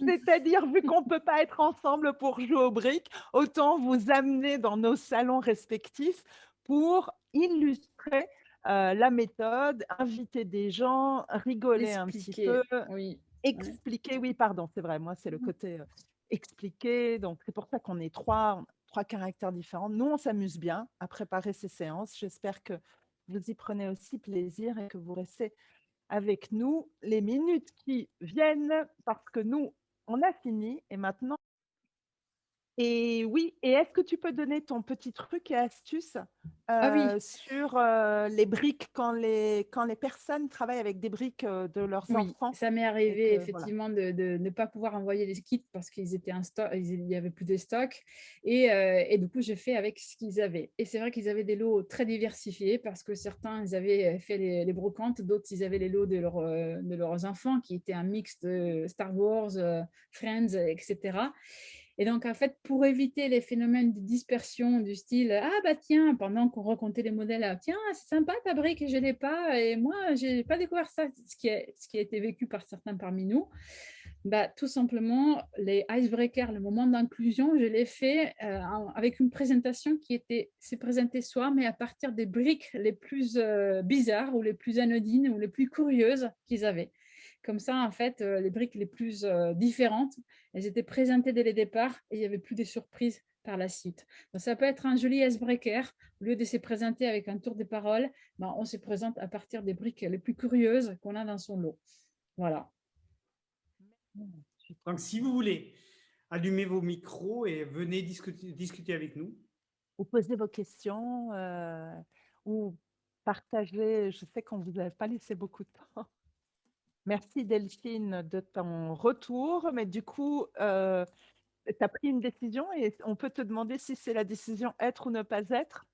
c'est-à-dire, vu qu'on ne peut pas être ensemble pour jouer aux briques, autant vous amener dans nos salons respectifs pour illustrer la méthode, inviter des gens, rigoler un petit peu, Oui. expliquer, oui, pardon, c'est vrai, moi, c'est le côté expliquer. Donc, c'est pour ça qu'on est trois caractères différents. Nous, on s'amuse bien à préparer ces séances. J'espère que vous y prenez aussi plaisir et que vous restez avec nous les minutes qui viennent parce que nous, on a fini et maintenant. Et oui, et est-ce que tu peux donner ton petit truc et astuce Ah oui, sur les briques quand les personnes travaillent avec des briques de leurs oui, enfants ça m'est et arrivé que voilà. effectivement de ne pas pouvoir envoyer les kits parce qu'ils étaient en stock, il n'y avait plus de stock. Et du coup, j'ai fait avec ce qu'ils avaient. Et c'est vrai qu'ils avaient des lots très diversifiés parce que certains, ils avaient fait les brocantes, d'autres, ils avaient les lots de leurs enfants qui étaient un mix de Star Wars, Friends, etc. Et donc, en fait, pour éviter les phénomènes de dispersion du style ah bah tiens, pendant qu'on racontait les modèles, ah, tiens, c'est sympa ta brique, je ne l'ai pas, et moi, je n'ai pas découvert ça, ce qui a été vécu par certains parmi nous. Bah, tout simplement, les icebreakers, le moment d'inclusion, je l'ai fait avec une présentation qui s'est présentée soi, mais à partir des briques les plus bizarres ou les plus anodines ou les plus curieuses qu'ils avaient. Comme ça, en fait, les briques les plus différentes, elles étaient présentées dès le départ et il n'y avait plus de surprises par la suite. Donc, ça peut être un joli icebreaker. Au lieu de se présenter avec un tour de parole, ben, on se présente à partir des briques les plus curieuses qu'on a dans son lot. Voilà. Donc, si vous voulez, allumez vos micros et venez discuter avec nous. Ou poser vos questions ou partager. Je sais qu'on ne vous a pas laissé beaucoup de temps. Merci Delphine de ton retour, mais du coup, tu as pris une décision et on peut te demander si c'est la décision être ou ne pas être.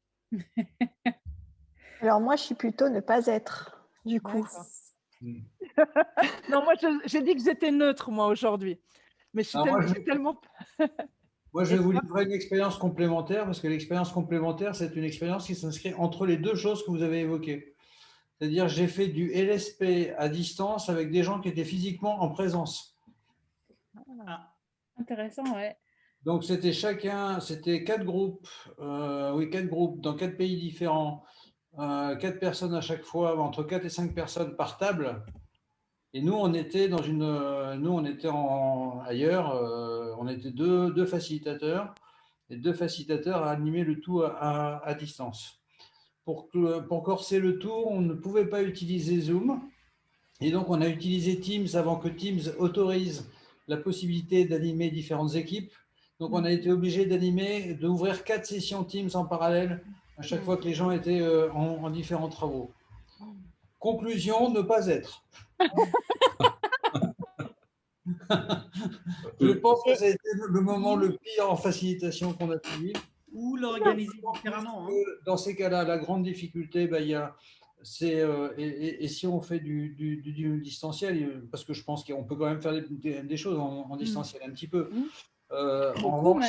Alors moi, je suis plutôt ne pas être, du coup. Non, moi, j'ai dit que j'étais neutre, moi, aujourd'hui. Mais je suis tellement... Moi, je vais vous livrer une expérience complémentaire, parce que l'expérience complémentaire, c'est une expérience qui s'inscrit entre les deux choses que vous avez évoquées. C'est-à-dire, j'ai fait du LSP à distance avec des gens qui étaient physiquement en présence. Ah. Intéressant, ouais. Donc, c'était 4 groupes, quatre groupes dans 4 pays différents, 4 personnes à chaque fois, entre 4 et 5 personnes par table. Et nous, on était ailleurs, on était deux facilitateurs, et 2 facilitateurs à animer le tout à distance. Pour corser le tout, on ne pouvait pas utiliser Zoom, et donc on a utilisé Teams avant que Teams autorise la possibilité d'animer différentes équipes. Donc on a été obligé d'ouvrir 4 sessions Teams en parallèle à chaque fois que les gens étaient en différents travaux. Conclusion, ne pas être. Je pense que ça a été le moment le pire en facilitation qu'on a pu vivre. Ou l'organiser différemment. Dans ces cas-là, la grande difficulté, et si on fait du distanciel, parce que je pense qu'on peut quand même faire des choses en distanciel un petit peu. En revanche,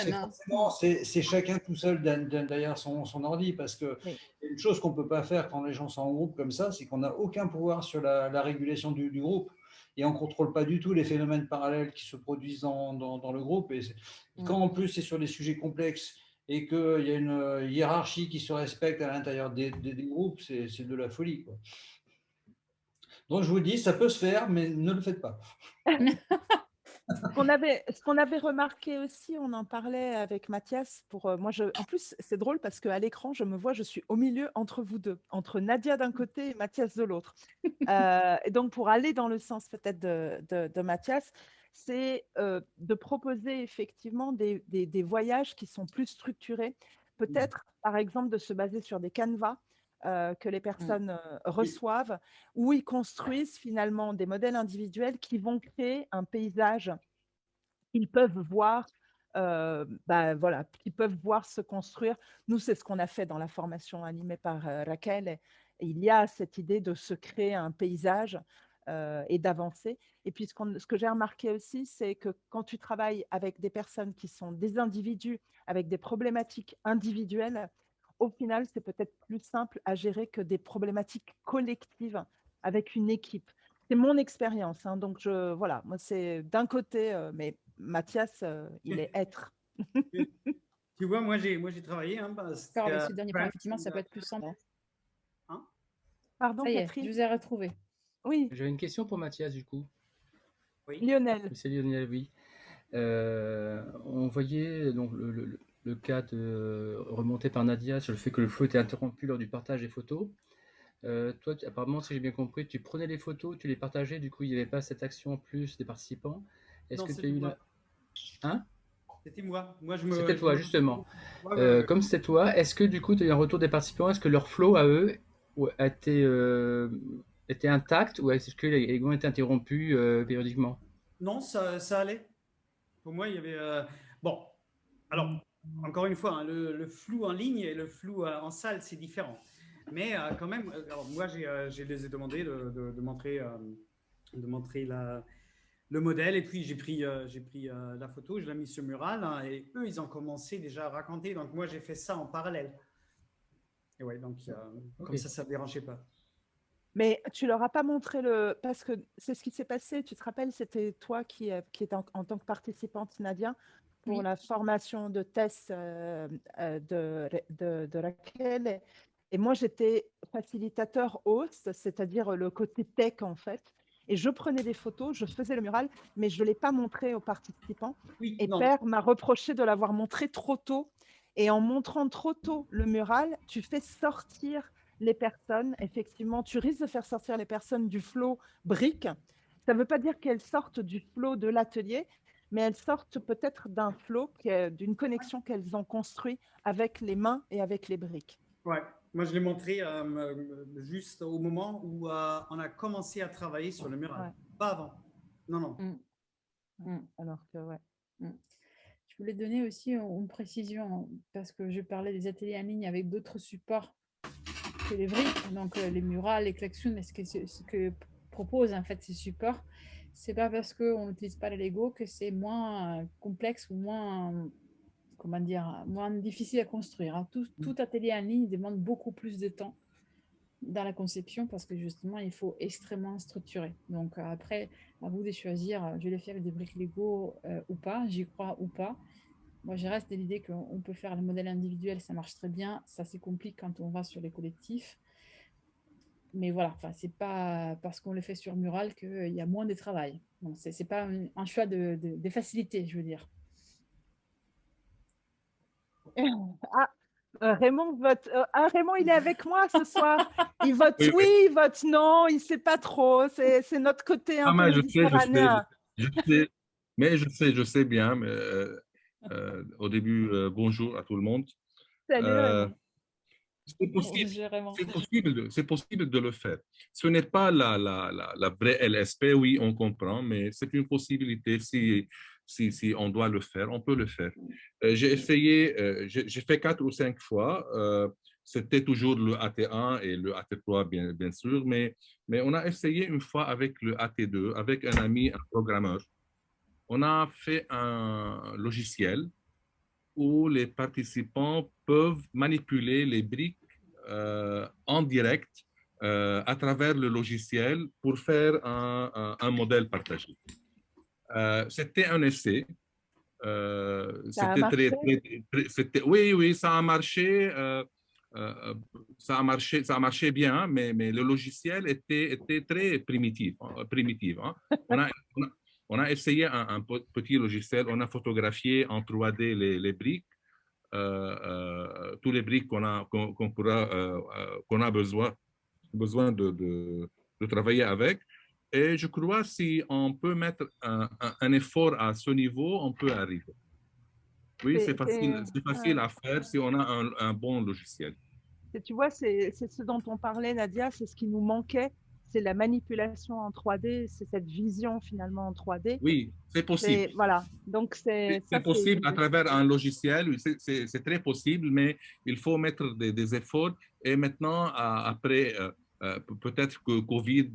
c'est chacun tout seul derrière son ordi, parce que une chose qu'on ne peut pas faire quand les gens sont en groupe comme ça, c'est qu'on n'a aucun pouvoir sur la régulation du groupe. Et on ne contrôle pas du tout les phénomènes parallèles qui se produisent dans le groupe. Et quand en plus c'est sur des sujets complexes et qu'il y a une hiérarchie qui se respecte à l'intérieur des groupes, c'est de la folie, quoi. Donc je vous dis, ça peut se faire, mais ne le faites pas. Ce qu'on avait remarqué aussi, on en parlait avec Mathias. En plus, c'est drôle parce qu'à l'écran, je me vois, je suis au milieu entre vous deux, entre Nadia d'un côté et Mathias de l'autre. Et donc, pour aller dans le sens peut-être de Mathias, c'est de proposer effectivement des voyages qui sont plus structurés. Peut-être, par exemple, de se baser sur des canevas que les personnes reçoivent, où ils construisent finalement des modèles individuels qui vont créer un paysage qu'ils peuvent voir, qu'ils peuvent voir se construire. Nous, c'est ce qu'on a fait dans la formation animée par Raquel. Et il y a cette idée de se créer un paysage et d'avancer. Et puis, ce que j'ai remarqué aussi, c'est que quand tu travailles avec des personnes qui sont des individus, avec des problématiques individuelles, au final, c'est peut-être plus simple à gérer que des problématiques collectives avec une équipe. C'est mon expérience. Donc, voilà, moi, c'est d'un côté, mais Mathias, il est être. Tu vois, moi, j'ai travaillé. Ce dernier point, effectivement, ça peut être plus simple. Pardon, ça y est, Catherine. je vous ai retrouvé. Oui. J'avais une question pour Mathias, du coup. Oui. Lionel. C'est Lionel, oui. on voyait donc le cas remonté par Nadia sur le fait que le flow était interrompu lors du partage des photos. Toi, apparemment, si j'ai bien compris, tu prenais les photos, tu les partageais, du coup, il n'y avait pas cette action en plus des participants. Est-ce que tu as eu la... Hein? C'était moi. C'était toi, justement. Ouais. Comme c'était toi, est-ce que du coup, tu as eu un retour des participants? Est-ce que leur flow à eux a été intact ou est-ce qu'ils ont également été interrompus périodiquement? Non, ça allait. Pour moi, il y avait... Bon, alors, encore une fois, hein, le flou en ligne et le flou en salle, c'est différent. Mais quand même, alors moi, je les ai demandé de montrer le modèle et puis j'ai pris la photo, je l'ai mis sur mural hein, et eux, ils ont commencé déjà à raconter. Donc moi, j'ai fait ça en parallèle. Et ouais, donc comme ça ne dérangeait pas. Mais tu leur as pas montré parce que c'est ce qui s'est passé. Tu te rappelles, c'était toi qui étais en tant que participante, Nadia, pour la formation de test de Raquel. Et moi, j'étais facilitateur host, c'est-à-dire le côté tech en fait. Et je prenais des photos, je faisais le mural, mais je ne l'ai pas montré aux participants. Oui, et Père m'a reproché de l'avoir montré trop tôt. Et en montrant trop tôt le mural, tu fais sortir les personnes. Effectivement, tu risques de faire sortir les personnes du flow brique. Ça ne veut pas dire qu'elles sortent du flow de l'atelier, mais elles sortent peut-être d'un flow, d'une connexion qu'elles ont construit avec les mains et avec les briques. Ouais, moi je l'ai montré juste au moment où on a commencé à travailler sur le mural. Pas avant. Non. Alors que, ouais. Je voulais donner aussi une précision, parce que je parlais des ateliers en ligne avec d'autres supports que les briques, donc les murales, les collections, mais ce que proposent en fait ces supports, c'est pas parce qu'on n'utilise pas les Lego que c'est moins complexe ou moins, comment dire, moins difficile à construire. Hein. Tout atelier en ligne demande beaucoup plus de temps dans la conception parce que justement il faut extrêmement structurer. Donc après, à vous de choisir, je l'ai fait avec des briques Lego ou pas, j'y crois ou pas. Moi, je reste de l'idée qu'on peut faire le modèle individuel, ça marche très bien. Ça, c'est compliqué quand on va sur les collectifs. Mais voilà, c'est pas parce qu'on le fait sur mural qu'il y a moins de travail. Donc, c'est pas un choix de facilité, je veux dire. Raymond vote. Raymond, il est avec moi ce soir. Il vote oui, il vote non, il ne sait pas trop. C'est notre côté un peu méditerranéen. Mais je sais bien. Mais, au début, bonjour à tout le monde. Salut Raymond. C'est possible de le faire. Ce n'est pas la vraie LSP, oui, on comprend, mais c'est une possibilité. Si on doit le faire, on peut le faire. J'ai essayé, j'ai fait 4 ou 5 fois. C'était toujours le AT1 et le AT3, bien sûr, mais on a essayé une fois avec le AT2, avec un ami, un programmeur. On a fait un logiciel où les participants peuvent manipuler les briques en direct à travers le logiciel pour faire un modèle partagé. C'était un essai. Ça a marché? Oui, ça a marché. Ça a marché bien, mais le logiciel était très primitif. Hein. On a essayé un petit logiciel, on a photographié en 3D les briques, tous les briques qu'on a besoin de travailler avec. Et je crois que si on peut mettre un effort à ce niveau, on peut arriver. Oui, c'est facile à faire si on a un bon logiciel. Tu vois, c'est ce dont on parlait, Nadia, c'est ce qui nous manquait, c'est la manipulation en 3D, c'est cette vision finalement en 3D. Oui, c'est possible. Voilà, donc c'est possible à travers un logiciel, c'est très possible, mais il faut mettre des efforts. Et maintenant, après, peut-être que Covid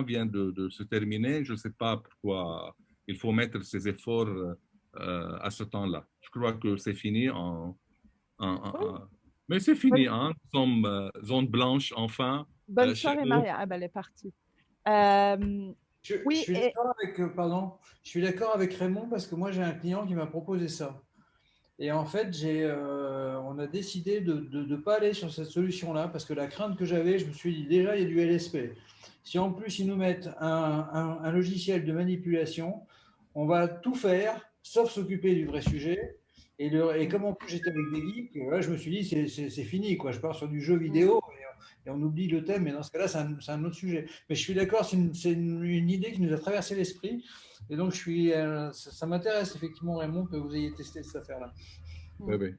vient de se terminer, je ne sais pas pourquoi il faut mettre ces efforts à ce temps-là. Je crois que c'est fini mais c'est fini, hein. Nous sommes zone blanche, enfin. Bonne soirée, Maria. Ah ben, elle est partie. Je suis d'accord avec Raymond parce que moi, j'ai un client qui m'a proposé ça. Et en fait, on a décidé de ne pas aller sur cette solution-là parce que la crainte que j'avais, je me suis dit déjà, il y a du LSP. Si en plus, ils nous mettent un logiciel de manipulation, on va tout faire sauf s'occuper du vrai sujet. Et comme en plus j'étais avec des geeks, là, je me suis dit, c'est fini, quoi. Je pars sur du jeu vidéo et on oublie le thème. Et dans ce cas-là, c'est un autre sujet. Mais je suis d'accord, c'est une idée qui nous a traversé l'esprit. Et donc, ça m'intéresse effectivement, Raymond, que vous ayez testé cette affaire-là. Oui, oui.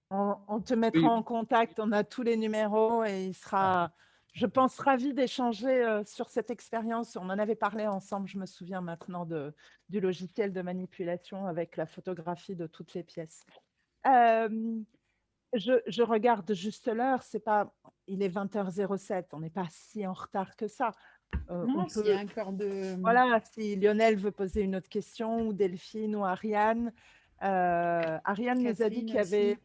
On te mettra en contact, on a tous les numéros et il sera, je pense, ravi d'échanger sur cette expérience. On en avait parlé ensemble, je me souviens maintenant du logiciel de manipulation avec la photographie de toutes les pièces. Je regarde juste l'heure, il est 20h07, on n'est pas si en retard que ça. Non, s'il y a encore de… Voilà, si Lionel veut poser une autre question, ou Delphine ou Ariane. Ariane nous a dit qu'il y avait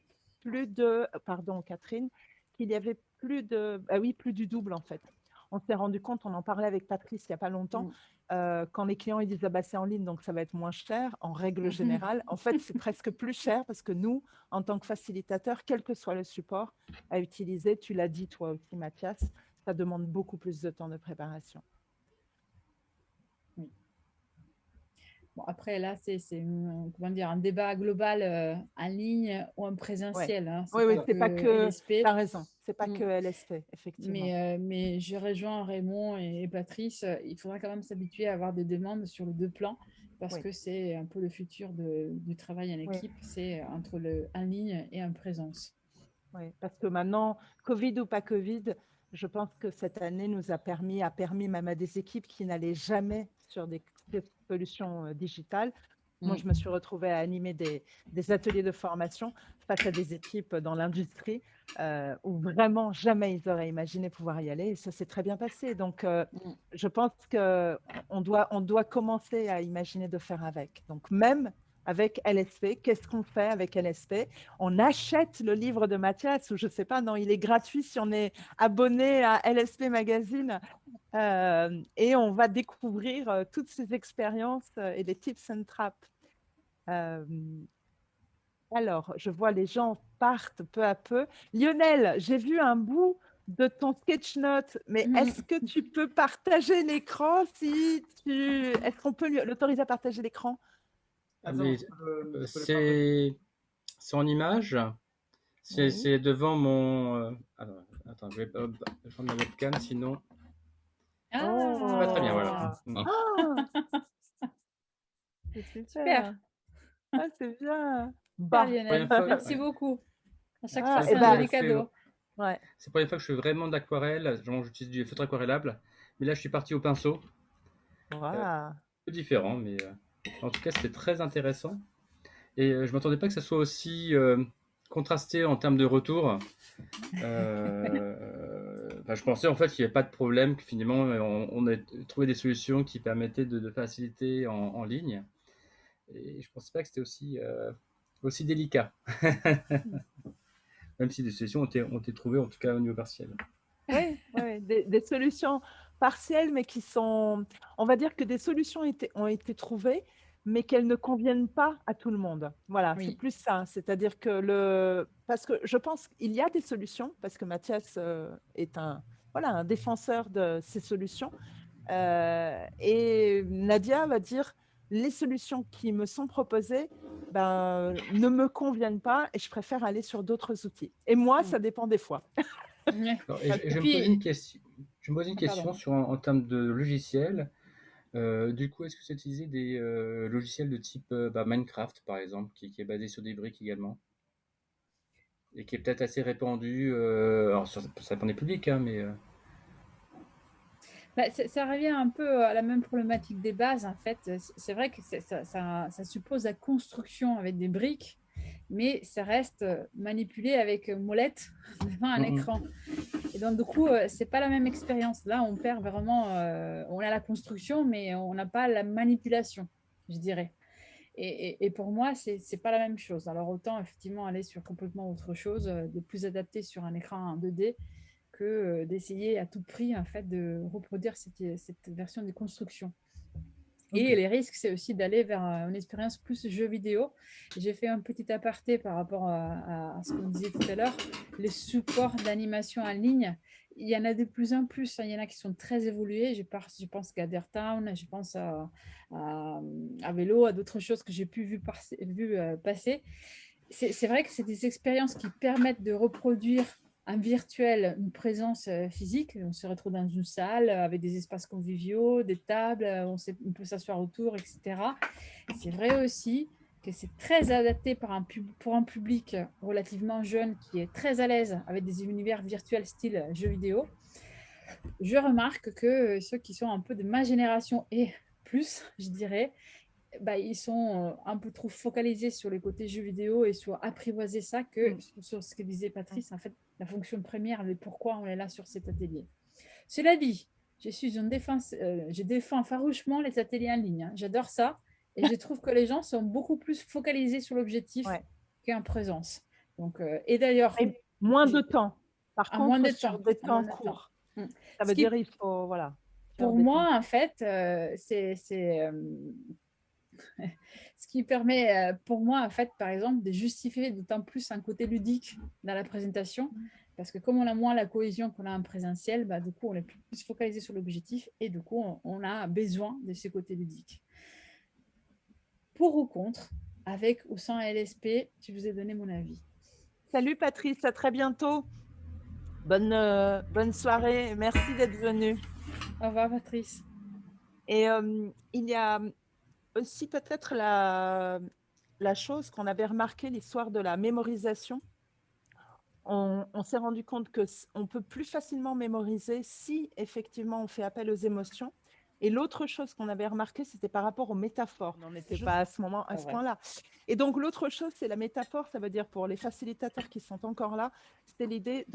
plus de… Pardon, Catherine, qu'il y avait plus de… Ah oui, plus du double en fait. On s'est rendu compte, on en parlait avec Patrice il n'y a pas longtemps, quand les clients ils disent ah bah, c'est en ligne, donc ça va être moins cher, en règle générale. En fait, c'est presque plus cher parce que nous, en tant que facilitateur, quel que soit le support à utiliser, tu l'as dit toi aussi Mathias, ça demande beaucoup plus de temps de préparation. Bon, après, là, c'est comment dire, un débat global en ligne ou en présentiel. Ouais. Hein. Oui, c'est pas que LSP. Tu as raison, c'est pas que LSP, effectivement. Mais je rejoins Raymond et Patrice. Il faudra quand même s'habituer à avoir des demandes sur les deux plans parce que c'est un peu le futur du travail en équipe. C'est entre le en ligne et en présence. Oui, parce que maintenant, Covid ou pas Covid, je pense que cette année a permis même à des équipes qui n'allaient jamais sur des solutions digitales. Moi, je me suis retrouvée à animer des ateliers de formation face à des équipes dans l'industrie où vraiment jamais ils auraient imaginé pouvoir y aller. Et ça s'est très bien passé. Donc, je pense qu'on doit commencer à imaginer de faire avec. Donc, même avec LSP, qu'est-ce qu'on fait avec LSP? On achète le livre de Mathias, ou je ne sais pas, non, il est gratuit si on est abonné à LSP Magazine. Et on va découvrir toutes ces expériences et les tips and traps. Alors, je vois les gens partent peu à peu. Lionel, j'ai vu un bout de ton sketch note, mais est-ce que tu peux partager l'écran Est-ce qu'on peut l'autoriser à partager l'écran? C'est en image. C'est devant mon… Attends, je vais prendre ma webcam, sinon… c'est pas très bien, voilà. C'est super. Ah, c'est bien. Lionel. Merci beaucoup. À chaque fois, c'est un joli cadeau. C'est la première fois que je fais vraiment d'aquarelle. J'utilise du feutre aquarellable. Mais là, je suis parti au pinceau. Un peu différent, mais en tout cas, c'était très intéressant. Et je ne m'attendais pas que ça soit aussi contrasté en termes de retour. Je pensais en fait qu'il n'y avait pas de problème, que finalement, on a trouvé des solutions qui permettaient de faciliter en ligne. Et je ne pensais pas que c'était aussi délicat. Même si des solutions ont été trouvées, en tout cas au niveau partiel. Oui, des solutions partielles, mais qui sont… On va dire que des solutions ont été trouvées, mais qu'elles ne conviennent pas à tout le monde. Voilà, c'est plus ça. C'est-à-dire que parce que je pense qu'il y a des solutions, parce que Mathias est un défenseur de ces solutions. Et Nadia va dire, les solutions qui me sont proposées ne me conviennent pas et je préfère aller sur d'autres outils. Et moi, ça dépend des fois. Je me posais une question en termes de logiciels. Du coup, est-ce que vous utilisez des logiciels de type Minecraft, par exemple, qui est basé sur des briques également et qui est peut-être assez répandu, alors ça dépend des publics, hein, mais… Ça revient un peu à la même problématique des bases, en fait. C'est vrai que ça suppose la construction avec des briques, mais ça reste manipulé avec molette devant un écran. Et donc, du coup, c'est pas la même expérience. Là, on perd vraiment… on a la construction, mais on n'a pas la manipulation, je dirais. Et pour moi, c'est pas la même chose. Alors, autant, effectivement, aller sur complètement autre chose, de plus adapté sur un écran en 2D, que d'essayer à tout prix en fait de reproduire cette version de construction. Et les risques, c'est aussi d'aller vers une expérience plus jeu vidéo. J'ai fait un petit aparté par rapport à ce qu'on disait tout à l'heure. Les supports d'animation en ligne, il y en a de plus en plus. Il y en a qui sont très évolués. Je pense qu'à Town, je pense à Vélo, à d'autres choses que j'ai pu vu passer. C'est vrai que c'est des expériences qui permettent de reproduire en virtuel une présence physique. On se retrouve dans une salle avec des espaces conviviaux, des tables, on peut s'asseoir autour, etc. C'est vrai aussi que c'est très adapté pour un public relativement jeune qui est très à l'aise avec des univers virtuels style jeux vidéo. Je remarque que ceux qui sont un peu de ma génération et plus, je dirais, ils sont un peu trop focalisés sur les côtés jeux vidéo et sur apprivoiser ça que sur ce que disait Patrice, en fait, la fonction première, le pourquoi on est là sur cet atelier. Cela dit, je défends farouchement les ateliers en ligne. J'adore ça et je trouve que les gens sont beaucoup plus focalisés sur l'objectif qu'en présence. Donc, et d'ailleurs… Moins de temps. Par contre, moins de sur temps, des temps courts. Ça veut dire il faut… Voilà. Pour moi, en fait, c'est… ce qui permet pour moi, en fait, par exemple, de justifier d'autant plus un côté ludique dans la présentation, parce que comme on a moins la cohésion qu'on a en présentiel, du coup, on est plus focalisé sur l'objectif et du coup, on a besoin de ce côté ludique. Pour ou contre, avec ou sans LSP, je vous ai donné mon avis. Salut Patrice, à très bientôt. Bonne soirée, merci d'être venu. Au revoir Patrice. Et il y a aussi peut-être la chose qu'on avait remarqué, l'histoire de la mémorisation. On s'est rendu compte qu'on peut plus facilement mémoriser si effectivement on fait appel aux émotions. Et l'autre chose qu'on avait remarqué, c'était par rapport aux métaphores. On n'en était pas à ce point-là. Et donc l'autre chose, c'est la métaphore. Ça veut dire pour les facilitateurs qui sont encore là, c'est l'idée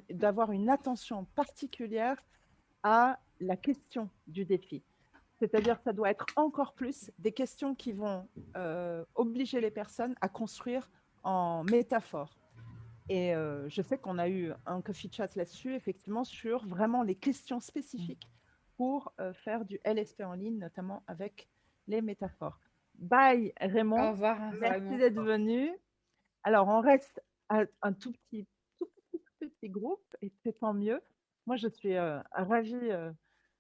d'avoir une attention particulière à la question du défi. C'est-à-dire que ça doit être encore plus des questions qui vont obliger les personnes à construire en métaphore. Et je sais qu'on a eu un coffee chat là-dessus, effectivement, sur vraiment les questions spécifiques pour faire du LSP en ligne, notamment avec les métaphores. Bye Raymond. Au revoir. Merci d'être venu. Alors, on reste un tout petit groupe et c'est tant mieux. Moi, je suis ravie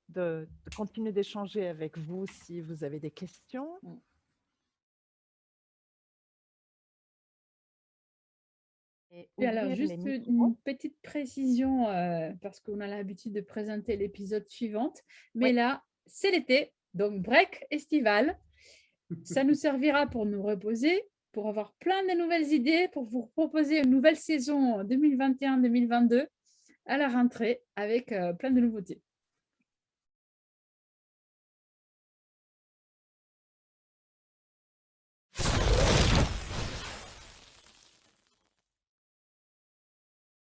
de continuer d'échanger avec vous si vous avez des questions. Et alors, juste une petite précision, parce qu'on a l'habitude de présenter l'épisode suivant, mais là, c'est l'été, donc break estival. Ça nous servira pour nous reposer, pour avoir plein de nouvelles idées, pour vous proposer une nouvelle saison 2021-2022 à la rentrée avec plein de nouveautés.